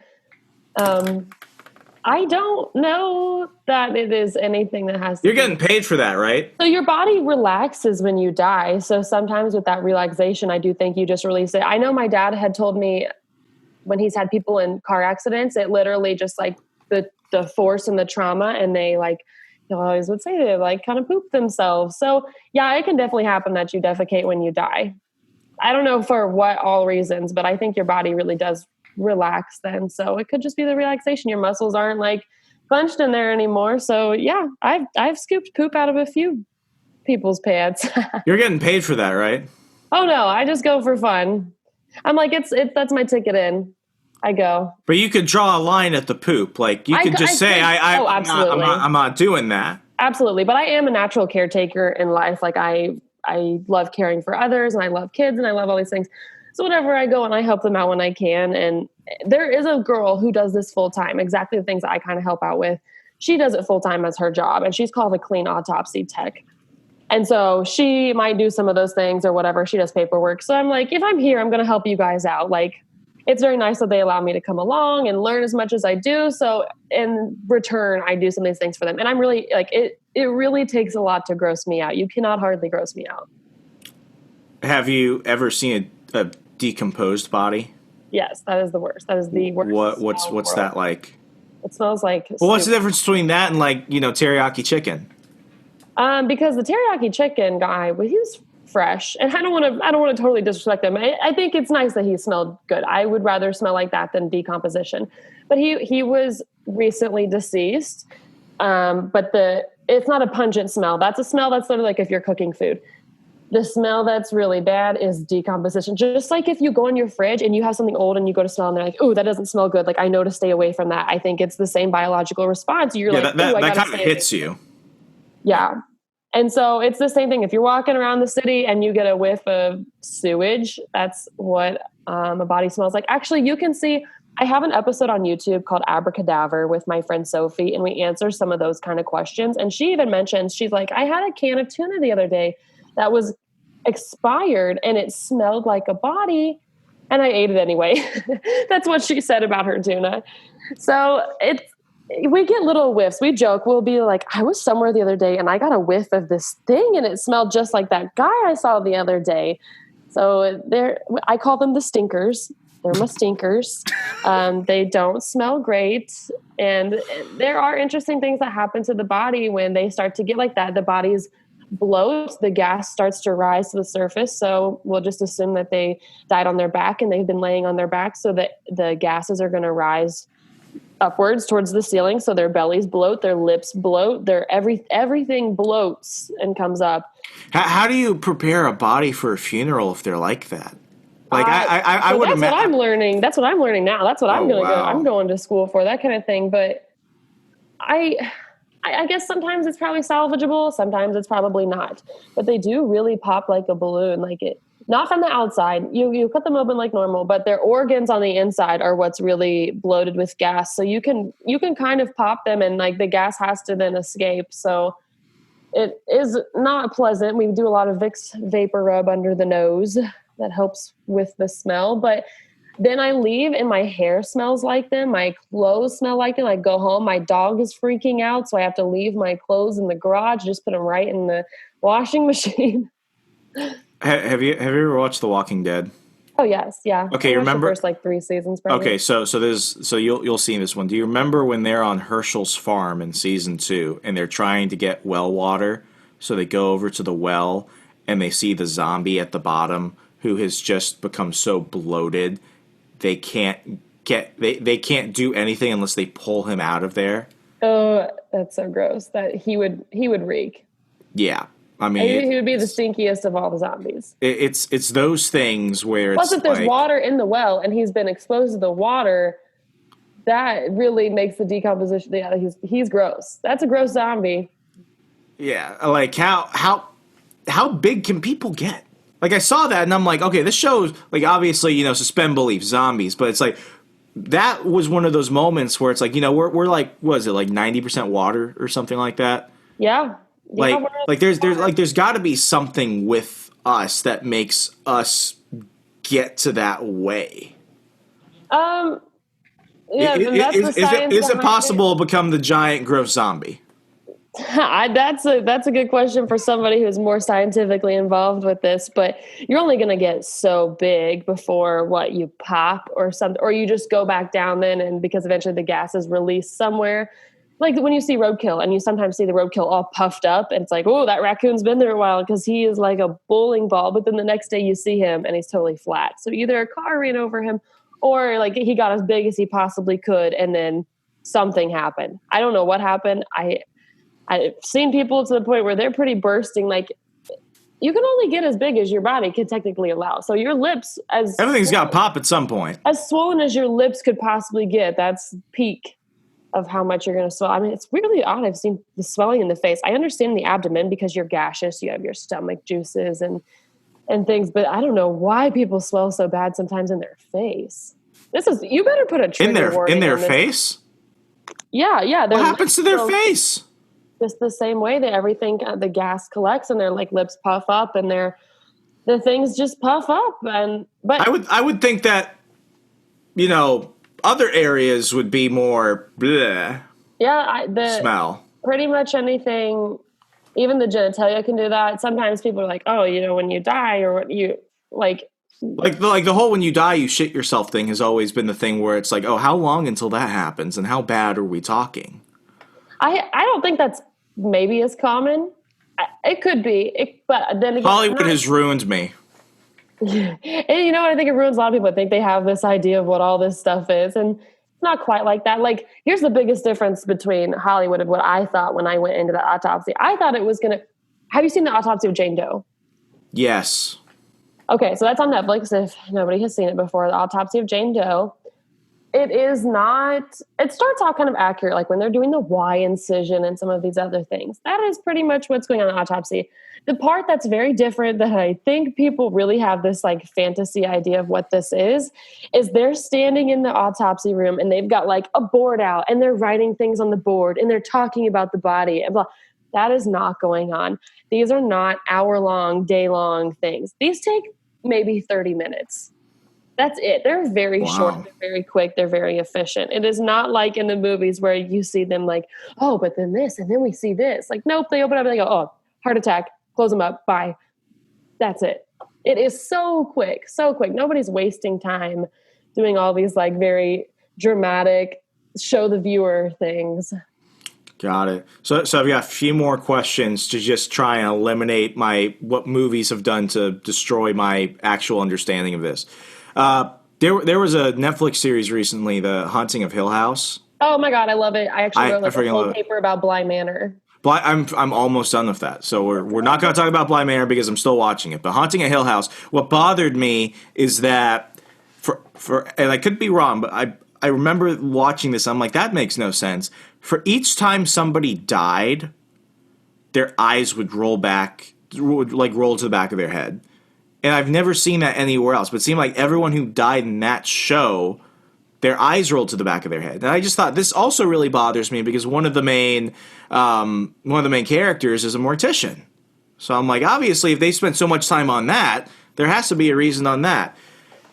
I don't know that it is anything that has to You're getting paid for that, right? So your body relaxes when you die. So sometimes with that relaxation, I do think you just release it. I know my dad had told me when he's had people in car accidents, it literally just like the force and the trauma, and they like, he always would say they like kind of poop themselves. So yeah, it can definitely happen that you defecate when you die. I don't know for what all reasons, but I think your body really does relax then. So it could just be the relaxation. Your muscles aren't like clenched in there anymore. So yeah, I've scooped poop out of a few people's pants. You're getting paid for that, right? Oh no, I just go for fun. I'm like, that's my ticket in. I go. But you could draw a line at the poop. Like you could just say, I'm not doing that. Absolutely. But I am a natural caretaker in life. Like I love caring for others, and I love kids, and I love all these things. So whenever I go and I help them out when I can, and there is a girl who does this full time, exactly the things that I kind of help out with. She does it full time as her job, and she's called a clean autopsy tech. And so she might do some of those things or whatever. She does paperwork. So I'm like, if I'm here, I'm going to help you guys out. Like, it's very nice that they allow me to come along and learn as much as I do. So in return, I do some of these things for them. And I'm really like, it really takes a lot to gross me out. You cannot hardly gross me out. Have you ever seen a decomposed body? Yes, that is the worst. That is the worst. What's that like? It smells like Well, what's the difference between that and like, teriyaki chicken? Because the teriyaki chicken guy, well, he was fresh, and I don't want to totally disrespect him. I think it's nice that he smelled good. I would rather smell like that than decomposition. But he was recently deceased. But it's not a pungent smell. That's a smell that's sort of like if you're cooking food. The smell that's really bad is decomposition. Just like if you go in your fridge and you have something old and you go to smell and they're like, "Oh, that doesn't smell good." Like, I know to stay away from that. I think it's the same biological response. You're like, that kind of hits you. Yeah. And so it's the same thing. If you're walking around the city and you get a whiff of sewage, that's what a body smells like. Actually, you can see, I have an episode on YouTube called Abracadaver with my friend Sophie, and we answer some of those kind of questions. And she even mentions, she's like, I had a can of tuna the other day that was expired and it smelled like a body, and I ate it anyway. That's what she said about her tuna. So we get little whiffs. We joke. We'll be like, I was somewhere the other day and I got a whiff of this thing and it smelled just like that guy I saw the other day. So I call them the stinkers. They're my stinkers. They don't smell great. And there are interesting things that happen to the body when they start to get like that. The body's bloat, the gas starts to rise to the surface. So we'll just assume that they died on their back and they've been laying on their back, so that the gases are going to rise upwards towards the ceiling. So their bellies bloat, their lips bloat, everything bloats and comes up. How do you prepare a body for a funeral if they're like that? Like I would imagine. That's what I'm learning. That's what I'm learning now. That's what I'm going to go. I'm going to school for that kind of thing. But I guess sometimes it's probably salvageable. Sometimes it's probably not. But they do really pop like a balloon. Like it, not from the outside. You cut them open like normal, but their organs on the inside are what's really bloated with gas. So you can kind of pop them, and like the gas has to then escape. So it is not pleasant. We do a lot of Vicks vapor rub under the nose. That helps with the smell. But then I leave and my hair smells like them. My clothes smell like them. I go home. My dog is freaking out. So I have to leave my clothes in the garage, just put them right in the washing machine. Have you ever watched The Walking Dead? Oh, yes. Yeah. Okay. You remember the first like 3 seasons. Probably. Okay. So you'll see this one. Do you remember when they're on Herschel's farm in season 2 and they're trying to get well water? So they go over to the well and they see the zombie at the bottom, who has just become so bloated they can't do anything unless they pull him out of there. Oh, that's so gross. That he would reek. Yeah. I mean, he would be the stinkiest of all the zombies. It's those things where plus if there's water in the well and he's been exposed to the water, that really makes the decomposition. Yeah, he's gross. That's a gross zombie. Yeah, like how big can people get? Like, I saw that, and I'm like, okay, this shows, like, obviously, suspend belief, zombies, but it's like, that was one of those moments where it's like, we're like, what is it, like 90% water or something like that? Yeah. There's got to be something with us that makes us get to that way. Yeah, is it possible to become the giant gross zombie? That's a good question for somebody who's more scientifically involved with this, but you're only going to get so big before you pop or something, or you just go back down then, and because eventually the gas is released somewhere. Like when you see roadkill and you sometimes see the roadkill all puffed up and it's like, oh, that raccoon's been there a while because he is like a bowling ball. But then the next day you see him and he's totally flat. So either a car ran over him or like he got as big as he possibly could and then something happened. I don't know what happened. I've seen people to the point where they're pretty bursting. Like you can only get as big as your body could technically allow. So your lips, everything's got to pop at some point. As swollen as your lips could possibly get, that's peak of how much you're going to swell. I mean, it's really odd. I've seen the swelling in the face. I understand the abdomen because you're gaseous. You have your stomach juices and things, but I don't know why people swell so bad sometimes in their face. You better put a trigger warning in their face. Yeah. What happens to their face? Just the same way that everything, the gas collects and their like lips puff up and the things just puff up. But I would think that, other areas would be more bleh. Yeah, smell. Pretty much anything, even the genitalia can do that. Sometimes people are like, oh, when you die or what you like the whole when you die you shit yourself thing has always been the thing where it's like, oh, how long until that happens and how bad are we talking? I don't think that's maybe as common. It could be, but then again, Hollywood has ruined me. And I think it ruins a lot of people. I think they have this idea of what all this stuff is, and it's not quite like that. Like, here's the biggest difference between Hollywood and what I thought when I went into the autopsy. I thought it was have you seen the autopsy of Jane Doe? Yes. Okay, so that's on Netflix if nobody has seen it before. The autopsy of Jane Doe. It starts out kind of accurate, like when they're doing the Y incision and some of these other things. That is pretty much what's going on in the autopsy. The part that's very different that I think people really have this like fantasy idea of what this is they're standing in the autopsy room and they've got like a board out and they're writing things on the board and they're talking about the body and blah. That is not going on. These are not hour-long, day-long things. These take maybe 30 minutes. That's it. They're very short. They're very quick. They're very efficient. It is not like in the movies where you see them like, oh, but then this, and then we see this. Like, nope, they open up and they go, oh, heart attack, close them up, bye. That's it. It is so quick, so quick. Nobody's wasting time doing all these like very dramatic, show the viewer things. Got it. So I've got a few more questions to just try and eliminate what movies have done to destroy my actual understanding of this. There was a Netflix series recently, The Haunting of Hill House. Oh my God, I love it. I actually wrote I a freaking whole love it. paper about Bly Manor. I'm almost done with that, so we're not going to talk about Bly Manor because I'm still watching it. But Haunting a Hill House, what bothered me is that and I could be wrong, but I remember watching this. I'm like, that makes no sense. For each time somebody died, their eyes would roll roll to the back of their head, and I've never seen that anywhere else. But it seemed like everyone who died in that show, their eyes rolled to the back of their head. And I just thought this also really bothers me because one of the main characters is a mortician. So I'm like, obviously, if they spent so much time on that, there has to be a reason on that.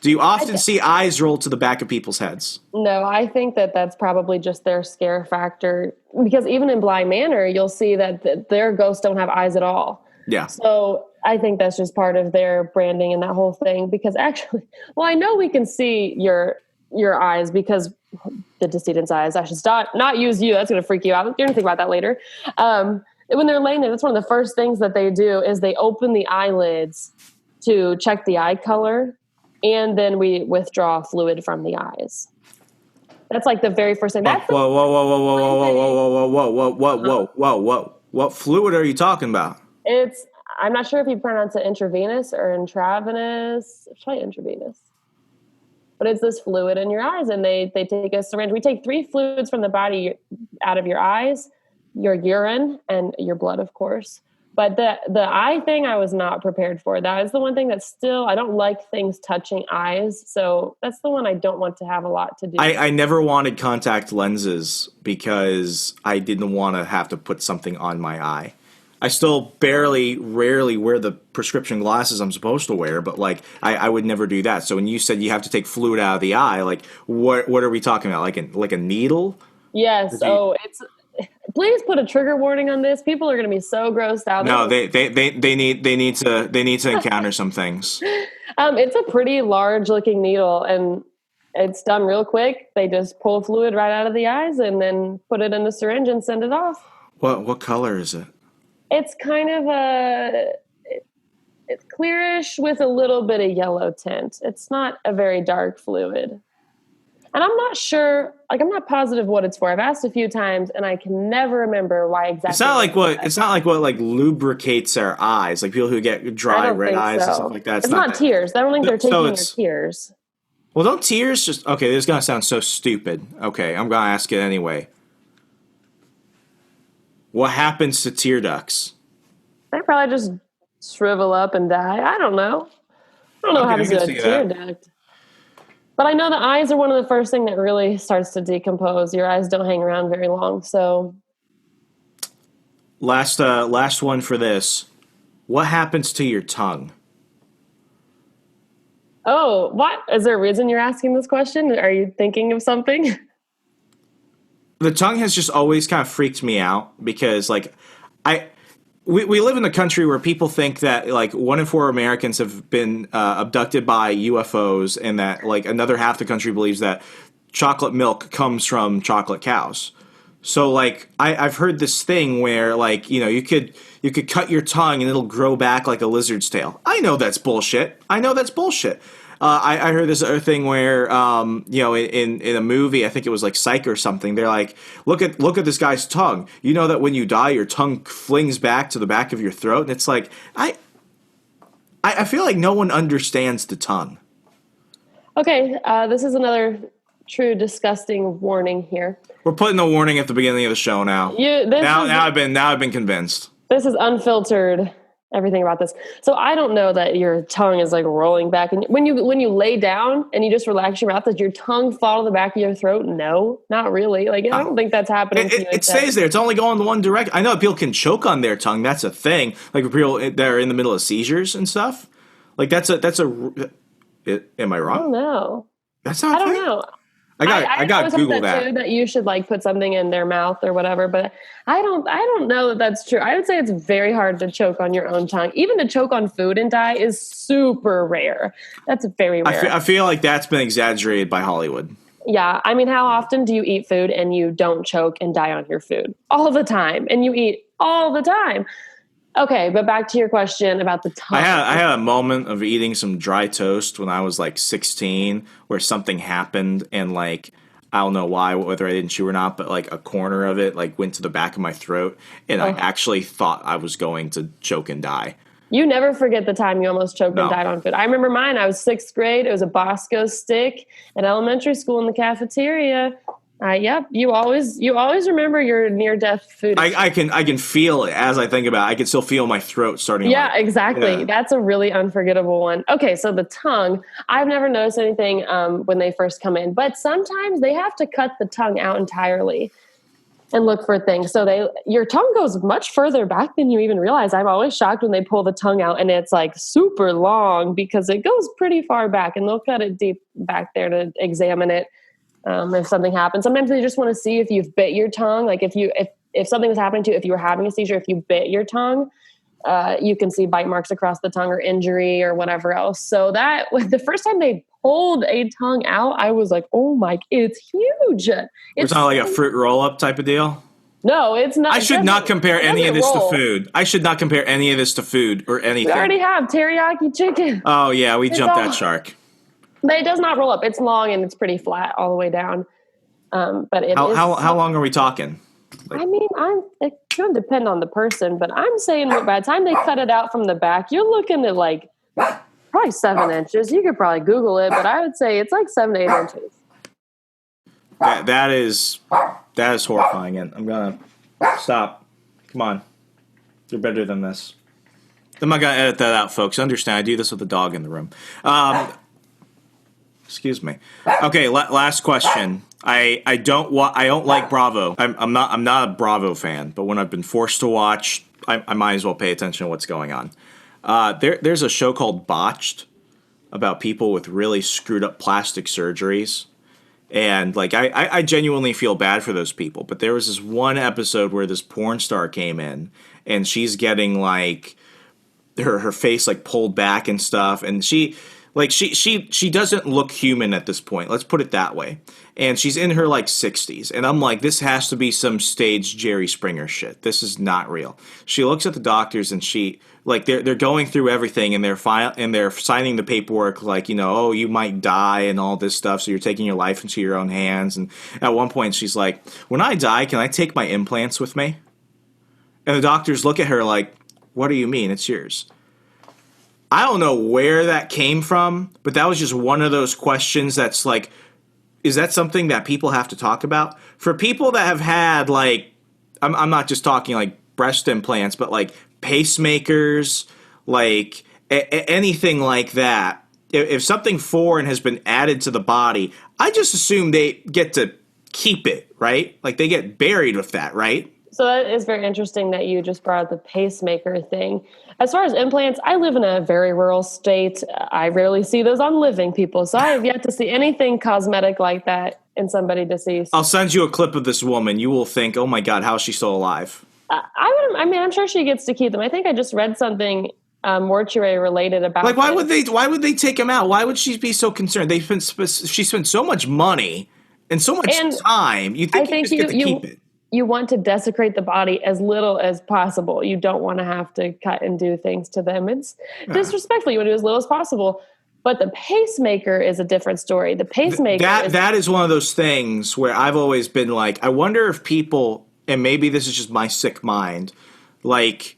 Do you often see eyes roll to the back of people's heads? No, I think that that's probably just their scare factor. Because even in Bly Manor, you'll see that their ghosts don't have eyes at all. Yeah. So I think that's just part of their branding and that whole thing. Because actually, well, I know we can see your eyes because the decedent's eyes. I should not use you. That's going to freak you out. You're going to think about that later. When they're laying there, that's one of the first things that they do is they open the eyelids to check the eye color, and then we withdraw fluid from the eyes. That's like the very first thing. That's Whoa. What fluid are you talking about? I'm not sure if you pronounce it intravenous or intravenous. It's probably intravenous. But it's this fluid in your eyes, and they take a syringe. We take 3 fluids from the body out of your eyes, your urine, and your blood, of course. But the eye thing, I was not prepared for. That is the one thing that's still, I don't like things touching eyes. So that's the one I don't want to have a lot to do. I never wanted contact lenses because I didn't want to have to put something on my eye. I still rarely wear the prescription glasses I'm supposed to wear, but like I would never do that. So when you said you have to take fluid out of the eye, like what are we talking about? Like a needle? Yes. Please put a trigger warning on this. People are going to be so grossed out. No, they need to encounter some things. It's a pretty large looking needle, and it's done real quick. They just pull fluid right out of the eyes and then put it in the syringe and send it off. What color is it? It's kind of it's clearish with a little bit of yellow tint. It's not a very dark fluid. And I'm not sure, I'm not positive what it's for. I've asked a few times and I can never remember why exactly. It's not like what lubricates our eyes, like people who get dry red eyes and stuff like that. It's not tears. I don't think they're taking your tears. Well, don't tears just, okay, this is going to sound so stupid. Okay, I'm going to ask it anyway. What happens to tear ducts? They probably just shrivel up and die. I don't know. I don't know how to do a tear duct. But I know the eyes are one of the first thing that really starts to decompose. Your eyes don't hang around very long. So last one for this. What happens to your tongue? Oh, what? Is there a reason you're asking this question? Are you thinking of something? The tongue has just always kind of freaked me out because we live in a country where people think that 1 in 4 Americans have been abducted by UFOs, and that another half the country believes that chocolate milk comes from chocolate cows. So I've heard this thing where you could cut your tongue and it'll grow back like a lizard's tail. I know that's bullshit. I heard this other thing where, in a movie, I think it was Psych or something. They're like, look at this guy's tongue. You know that when you die, your tongue flings back to the back of your throat, and it's like I feel like no one understands the tongue. Okay, this is another true disgusting warning here. We're putting a warning at the beginning of the show now. I've been convinced. This is unfiltered. Everything about this. So I don't know that your tongue is rolling back. And when you lay down and you just relax your mouth, does your tongue fall to the back of your throat? No, not really. I don't think that's happening. It stays there. It's only going in one direction. I know people can choke on their tongue. That's a thing. People that are in the middle of seizures and stuff. Am I wrong? I don't know. That's not. I don't know. I got Google that. Too, that you should put something in their mouth or whatever, but I don't know that that's true. I would say it's very hard to choke on your own tongue. Even to choke on food and die is super rare. That's very rare. I feel like that's been exaggerated by Hollywood. Yeah. I mean, how often do you eat food and you don't choke and die on your food? All the time. And you eat all the time. Okay, but back to your question about the tongue. I had a moment of eating some dry toast when I was 16 where something happened and I don't know why, whether I didn't chew or not, but like a corner of it like went to the back of my throat, and I actually thought I was going to choke and die. You never forget the time you almost choked and No. died on food. I remember mine. I was 6th grade. It was a Bosco stick at elementary school in the cafeteria. Yep. You always remember your near-death food. I can feel it as I think about it. I can still feel my throat starting. Yeah, exactly. Yeah. That's a really unforgettable one. Okay, so the tongue. I've never noticed anything when they first come in, but sometimes they have to cut the tongue out entirely and look for things. So your tongue goes much further back than you even realize. I'm always shocked when they pull the tongue out and it's like super long because it goes pretty far back, and they'll cut it deep back there to examine it. If something happens, sometimes they just want to see if you've bit your tongue. Like if something was happening to you, if you were having a seizure, if you bit your tongue, you can see bite marks across the tongue or injury or whatever else. So that the first time they pulled a tongue out, I was like, oh my, it's huge. It's not like a fruit roll up type of deal. No, it's not. I should not compare any of this to food. I should not compare any of this to food or anything. We already have teriyaki chicken. Oh yeah, we jumped that shark. But it does not roll up. It's long and it's pretty flat all the way down. But how long are we talking? I mean, it's going to depend on the person, but I'm saying that by the time they cut it out from the back, you're looking at like probably 7 inches. You could probably Google it, but I would say it's like 7 to 8 inches. That is horrifying, and I'm gonna stop. Come on, you're better than this. I'm not gonna edit that out, folks. Understand? I do this with a dog in the room. Excuse me. Okay, last question. I don't like Bravo. I'm not a Bravo fan, but when I've been forced to watch, I might as well pay attention to what's going on. There's a show called Botched about people with really screwed up plastic surgeries. And like I genuinely feel bad for those people. But there was this one episode where this porn star came in and she's getting like her face like pulled back and stuff, and she doesn't look human at this point. Let's put it that way. And she's in her like 60s. And I'm like, this has to be some staged Jerry Springer shit. This is not real. She looks at the doctors and they're going through everything, and they're signing the paperwork like, oh, you might die and all this stuff. So you're taking your life into your own hands. And at one point she's like, when I die, can I take my implants with me? And the doctors look at her like, what do you mean? It's yours. I don't know where that came from, but that was just one of those questions that's like, is that something that people have to talk about? For people that have had, like, I'm not just talking like breast implants, but like pacemakers, like anything like that. If something foreign has been added to the body, I just assume they get to keep it, right? Like they get buried with that, right? So that is very interesting that you just brought up the pacemaker thing. As far as implants, I live in a very rural state. I rarely see those on living people. So I have yet to see anything cosmetic like that in somebody deceased. I'll send you a clip of this woman. You will think, oh my God, how is she still alive? I'm sure she gets to keep them. I think I just read something mortuary related about like, why would they take them out? Why would she be so concerned? She spent so much money and so much time. You think you just get to keep it. You want to desecrate the body as little as possible. You don't want to have to cut and do things to them. It's disrespectful. You want to do as little as possible. But the pacemaker is a different story. The pacemaker that is one of those things where I've always been like, I wonder if people, and maybe this is just my sick mind, like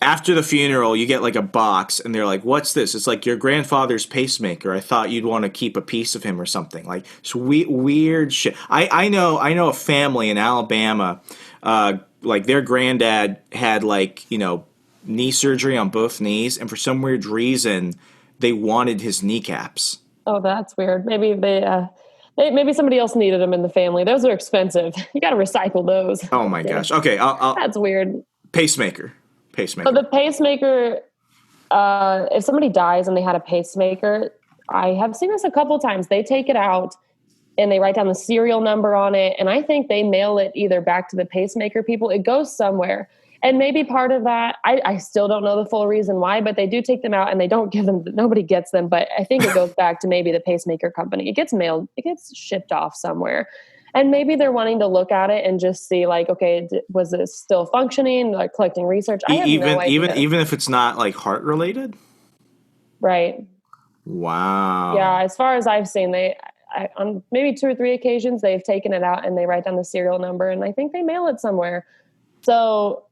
after the funeral, you get like a box and they're like, what's this? It's like your grandfather's pacemaker. I thought you'd want to keep a piece of him or something. Like it's weird shit. I know a family in Alabama, like their granddad had like, knee surgery on both knees. And for some weird reason, they wanted his kneecaps. Oh, that's weird. Maybe maybe somebody else needed them in the family. Those are expensive. You got to recycle those. Oh my gosh. Okay. That's weird. Pacemaker. So the pacemaker, if somebody dies and they had a pacemaker, I have seen this a couple times. They take it out and they write down the serial number on it. And I think they mail it either back to the pacemaker people. It goes somewhere. And maybe part of that, I still don't know the full reason why, but they do take them out and they don't give them, nobody gets them. But I think it goes back to maybe the pacemaker company. It gets mailed, it gets shipped off somewhere. And maybe they're wanting to look at it and just see like, okay, was this still functioning? Like collecting research. I have no idea. Even if it's not like heart related. Right. Wow. Yeah. As far as I've seen, on maybe 2 or 3 occasions, they've taken it out and they write down the serial number, and I think they mail it somewhere. So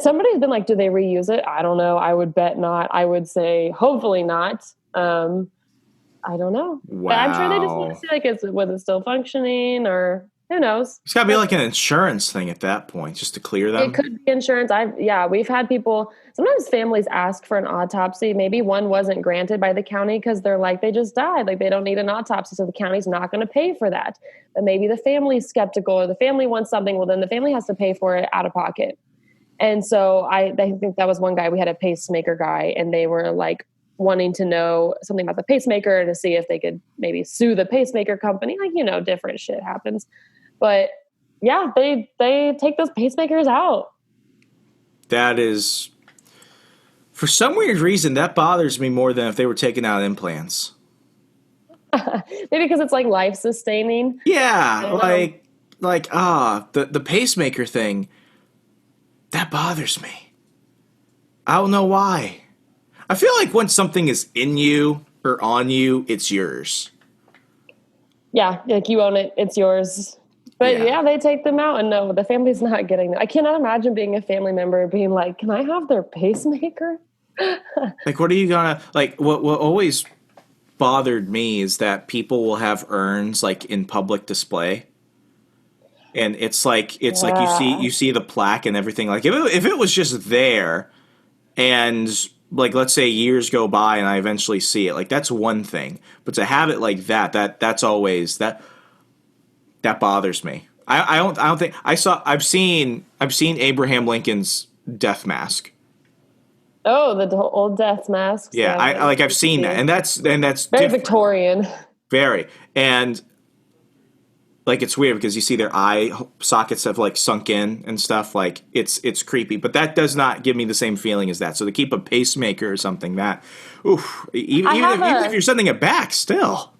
somebody's been like, do they reuse it? I don't know. I would bet not. I would say hopefully not. I don't know. Wow. But I'm sure they just want to see like, was it still functioning, or who knows? It's got to be like an insurance thing at that point, just to clear them. It could be insurance. We've had people, sometimes families ask for an autopsy. Maybe one wasn't granted by the county because they're like, they just died. Like they don't need an autopsy. So the county's not going to pay for that. But maybe the family's skeptical, or the family wants something. Well, then the family has to pay for it out of pocket. And so I think that was one guy, we had a pacemaker guy, and they were like wanting to know something about the pacemaker to see if they could maybe sue the pacemaker company. Like, different shit happens. But yeah, they take those pacemakers out. That is, for some weird reason, that bothers me more than if they were taking out implants. Maybe because it's like life sustaining. Yeah, the pacemaker thing, that bothers me. I don't know why. I feel like when something is in you or on you, it's yours. Yeah, like you own it, it's yours. But yeah, they take them out, and no, the family's not getting them. I cannot imagine being a family member being like, can I have their pacemaker? Like, what are you gonna, like, what always bothered me is that people will have urns like in public display. And it's like you see the plaque and everything. Like if it was just there, and like let's say years go by and I eventually see it, like that's one thing. But to have it like that's always that bothers me. I don't think I've seen Abraham Lincoln's death mask. Oh, the old death mask. Yeah, I've seen that, and that's very different. Victorian. Very. And like it's weird because you see their eye sockets have like sunk in and stuff. Like it's creepy, but that does not give me the same feeling as that. So to keep a pacemaker or something, even if you're sending it back, still.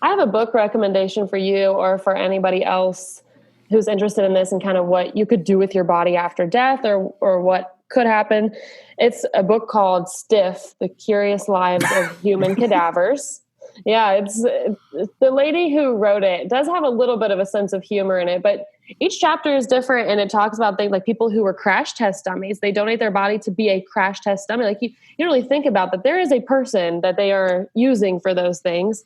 I have a book recommendation for you or for anybody else who's interested in this and kind of what you could do with your body after death or what could happen. It's a book called Stiff: The Curious Lives of Human Cadavers. Yeah, it's the lady who wrote it does have a little bit of a sense of humor in it, but each chapter is different, and it talks about things like people who were crash test dummies. They donate their body to be a crash test dummy. Like you don't really think about that there is a person that they are using for those things.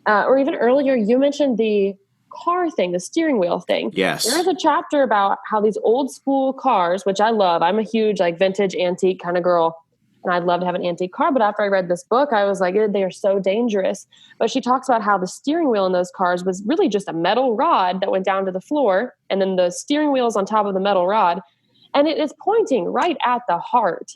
Or even earlier, you mentioned the car thing, the steering wheel thing. Yes. There is a chapter about how these old school cars, which I love. I'm a huge like vintage antique kind of girl. And I'd love to have an antique car. But after I read this book, I was like, they are so dangerous. But she talks about how the steering wheel in those cars was really just a metal rod that went down to the floor. And then the steering wheel is on top of the metal rod. And it is pointing right at the heart,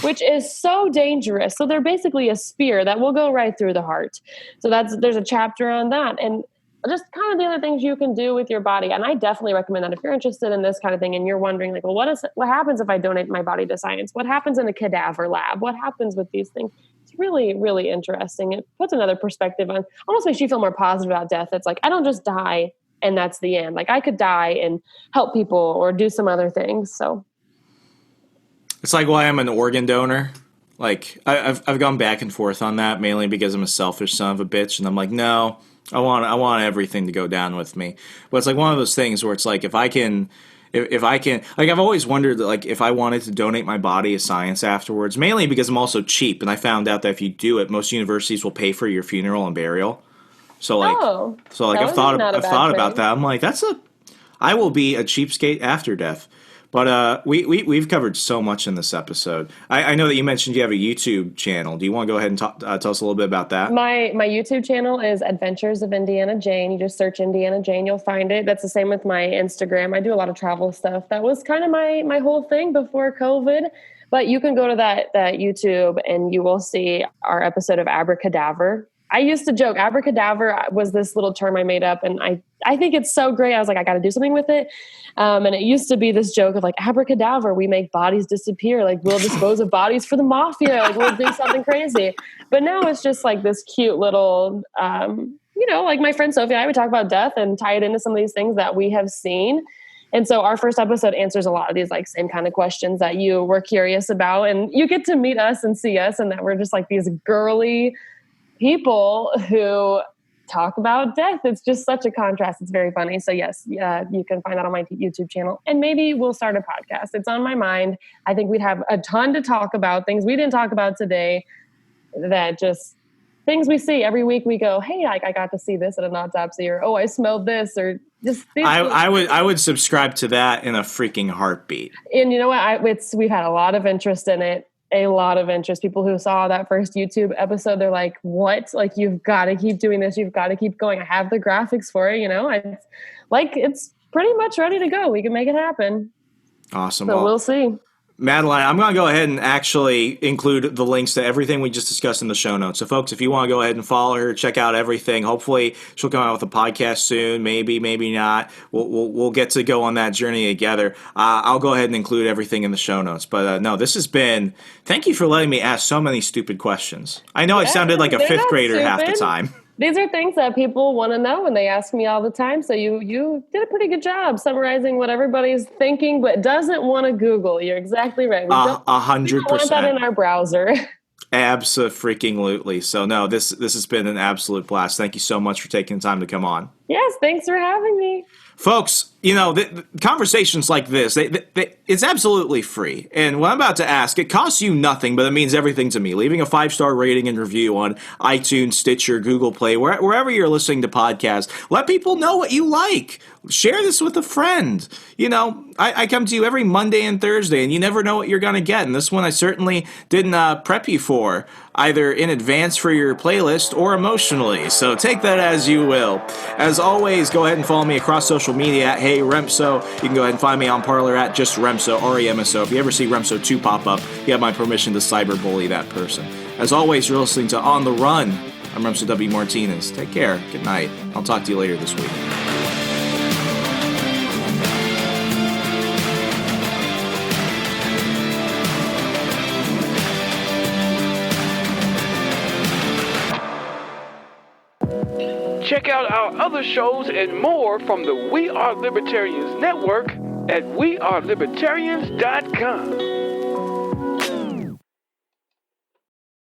which is so dangerous. So they're basically a spear that will go right through the heart. So there's a chapter on that. And just kind of the other things you can do with your body. And I definitely recommend that if you're interested in this kind of thing and you're wondering like, well, what happens if I donate my body to science? What happens in a cadaver lab? What happens with these things? It's really, really interesting. It puts another perspective on, almost makes you feel more positive about death. It's like, I don't just die and that's the end. Like I could die and help people or do some other things. So it's like why I'm an organ donor. Like I've gone back and forth on that mainly because I'm a selfish son of a bitch, and I'm like, no, I want everything to go down with me. But it's like one of those things where it's like if I can, like I've always wondered that like if I wanted to donate my body to science afterwards, mainly because I'm also cheap, and I found out that if you do it, most universities will pay for your funeral and burial. So like, I've thought about that. I'm like, I will be a cheapskate after death. But we've covered so much in this episode. I know that you mentioned you have a YouTube channel. Do you want to go ahead and tell us a little bit about that? My YouTube channel is Adventures of Indiana Jane. You just search Indiana Jane, you'll find it. That's the same with my Instagram. I do a lot of travel stuff. That was kind of my whole thing before COVID. But you can go to that YouTube and you will see our episode of Abracadaver. I used to joke, abracadaver was this little term I made up, and I think it's so great. I was like, I got to do something with it. And it used to be this joke of like, abracadaver, we make bodies disappear. Like we'll dispose of bodies for the mafia. Like we'll do something crazy. But now it's just like this cute little, like my friend Sophie and I would talk about death and tie it into some of these things that we have seen. And so our first episode answers a lot of these like same kind of questions that you were curious about. And you get to meet us and see us, and that we're just like these girly people who talk about death. It's just such a contrast. It's very funny. So yes, you can find that on my YouTube channel, and maybe we'll start a podcast. It's on my mind. I think we'd have a ton to talk about, things we didn't talk about today, that just things we see every week. We go, hey, I got to see this at an autopsy, or, oh, I smelled this, or just things. I would subscribe to that in a freaking heartbeat. And you know what? We've had a lot of interest in it. A lot of interest. People who saw that first YouTube episode, they're like, what? Like, you've got to keep doing this. You've got to keep going. I have the graphics for it, it's pretty much ready to go. We can make it happen. Awesome. So we'll see. Madeline, I'm going to go ahead and actually include the links to everything we just discussed in the show notes. So, folks, if you want to go ahead and follow her, check out everything. Hopefully, she'll come out with a podcast soon. Maybe not. We'll get to go on that journey together. I'll go ahead and include everything in the show notes. But no, this has been. Thank you for letting me ask so many stupid questions. I know I sounded like a fifth grader half the time. These are things that people want to know, and they ask me all the time. So you did a pretty good job summarizing what everybody's thinking, but doesn't want to Google. You're exactly right. 100%. We don't want that in our browser. Absolutely. So no, this has been an absolute blast. Thank you so much for taking the time to come on. Yes, thanks for having me. Folks, the conversations like this, it's absolutely free. And what I'm about to ask, it costs you nothing, but it means everything to me. Leaving a 5-star rating and review on iTunes, Stitcher, Google Play, wherever you're listening to podcasts. Let people know what you like. Share this with a friend. I come to you every Monday and Thursday, and you never know what you're going to get. And this one I certainly didn't prep you for, either in advance for your playlist or emotionally. So take that as you will. As always, go ahead and follow me across social media at Hey Remso. You can go ahead and find me on Parler at just Remso, REMSO. If you ever see Remso 2 pop up, you have my permission to cyberbully that person. As always, you're listening to On the Run. I'm Remso W. Martinez. Take care. Good night. I'll talk to you later this week. Check out our other shows and more from the We Are Libertarians Network at wearelibertarians.com.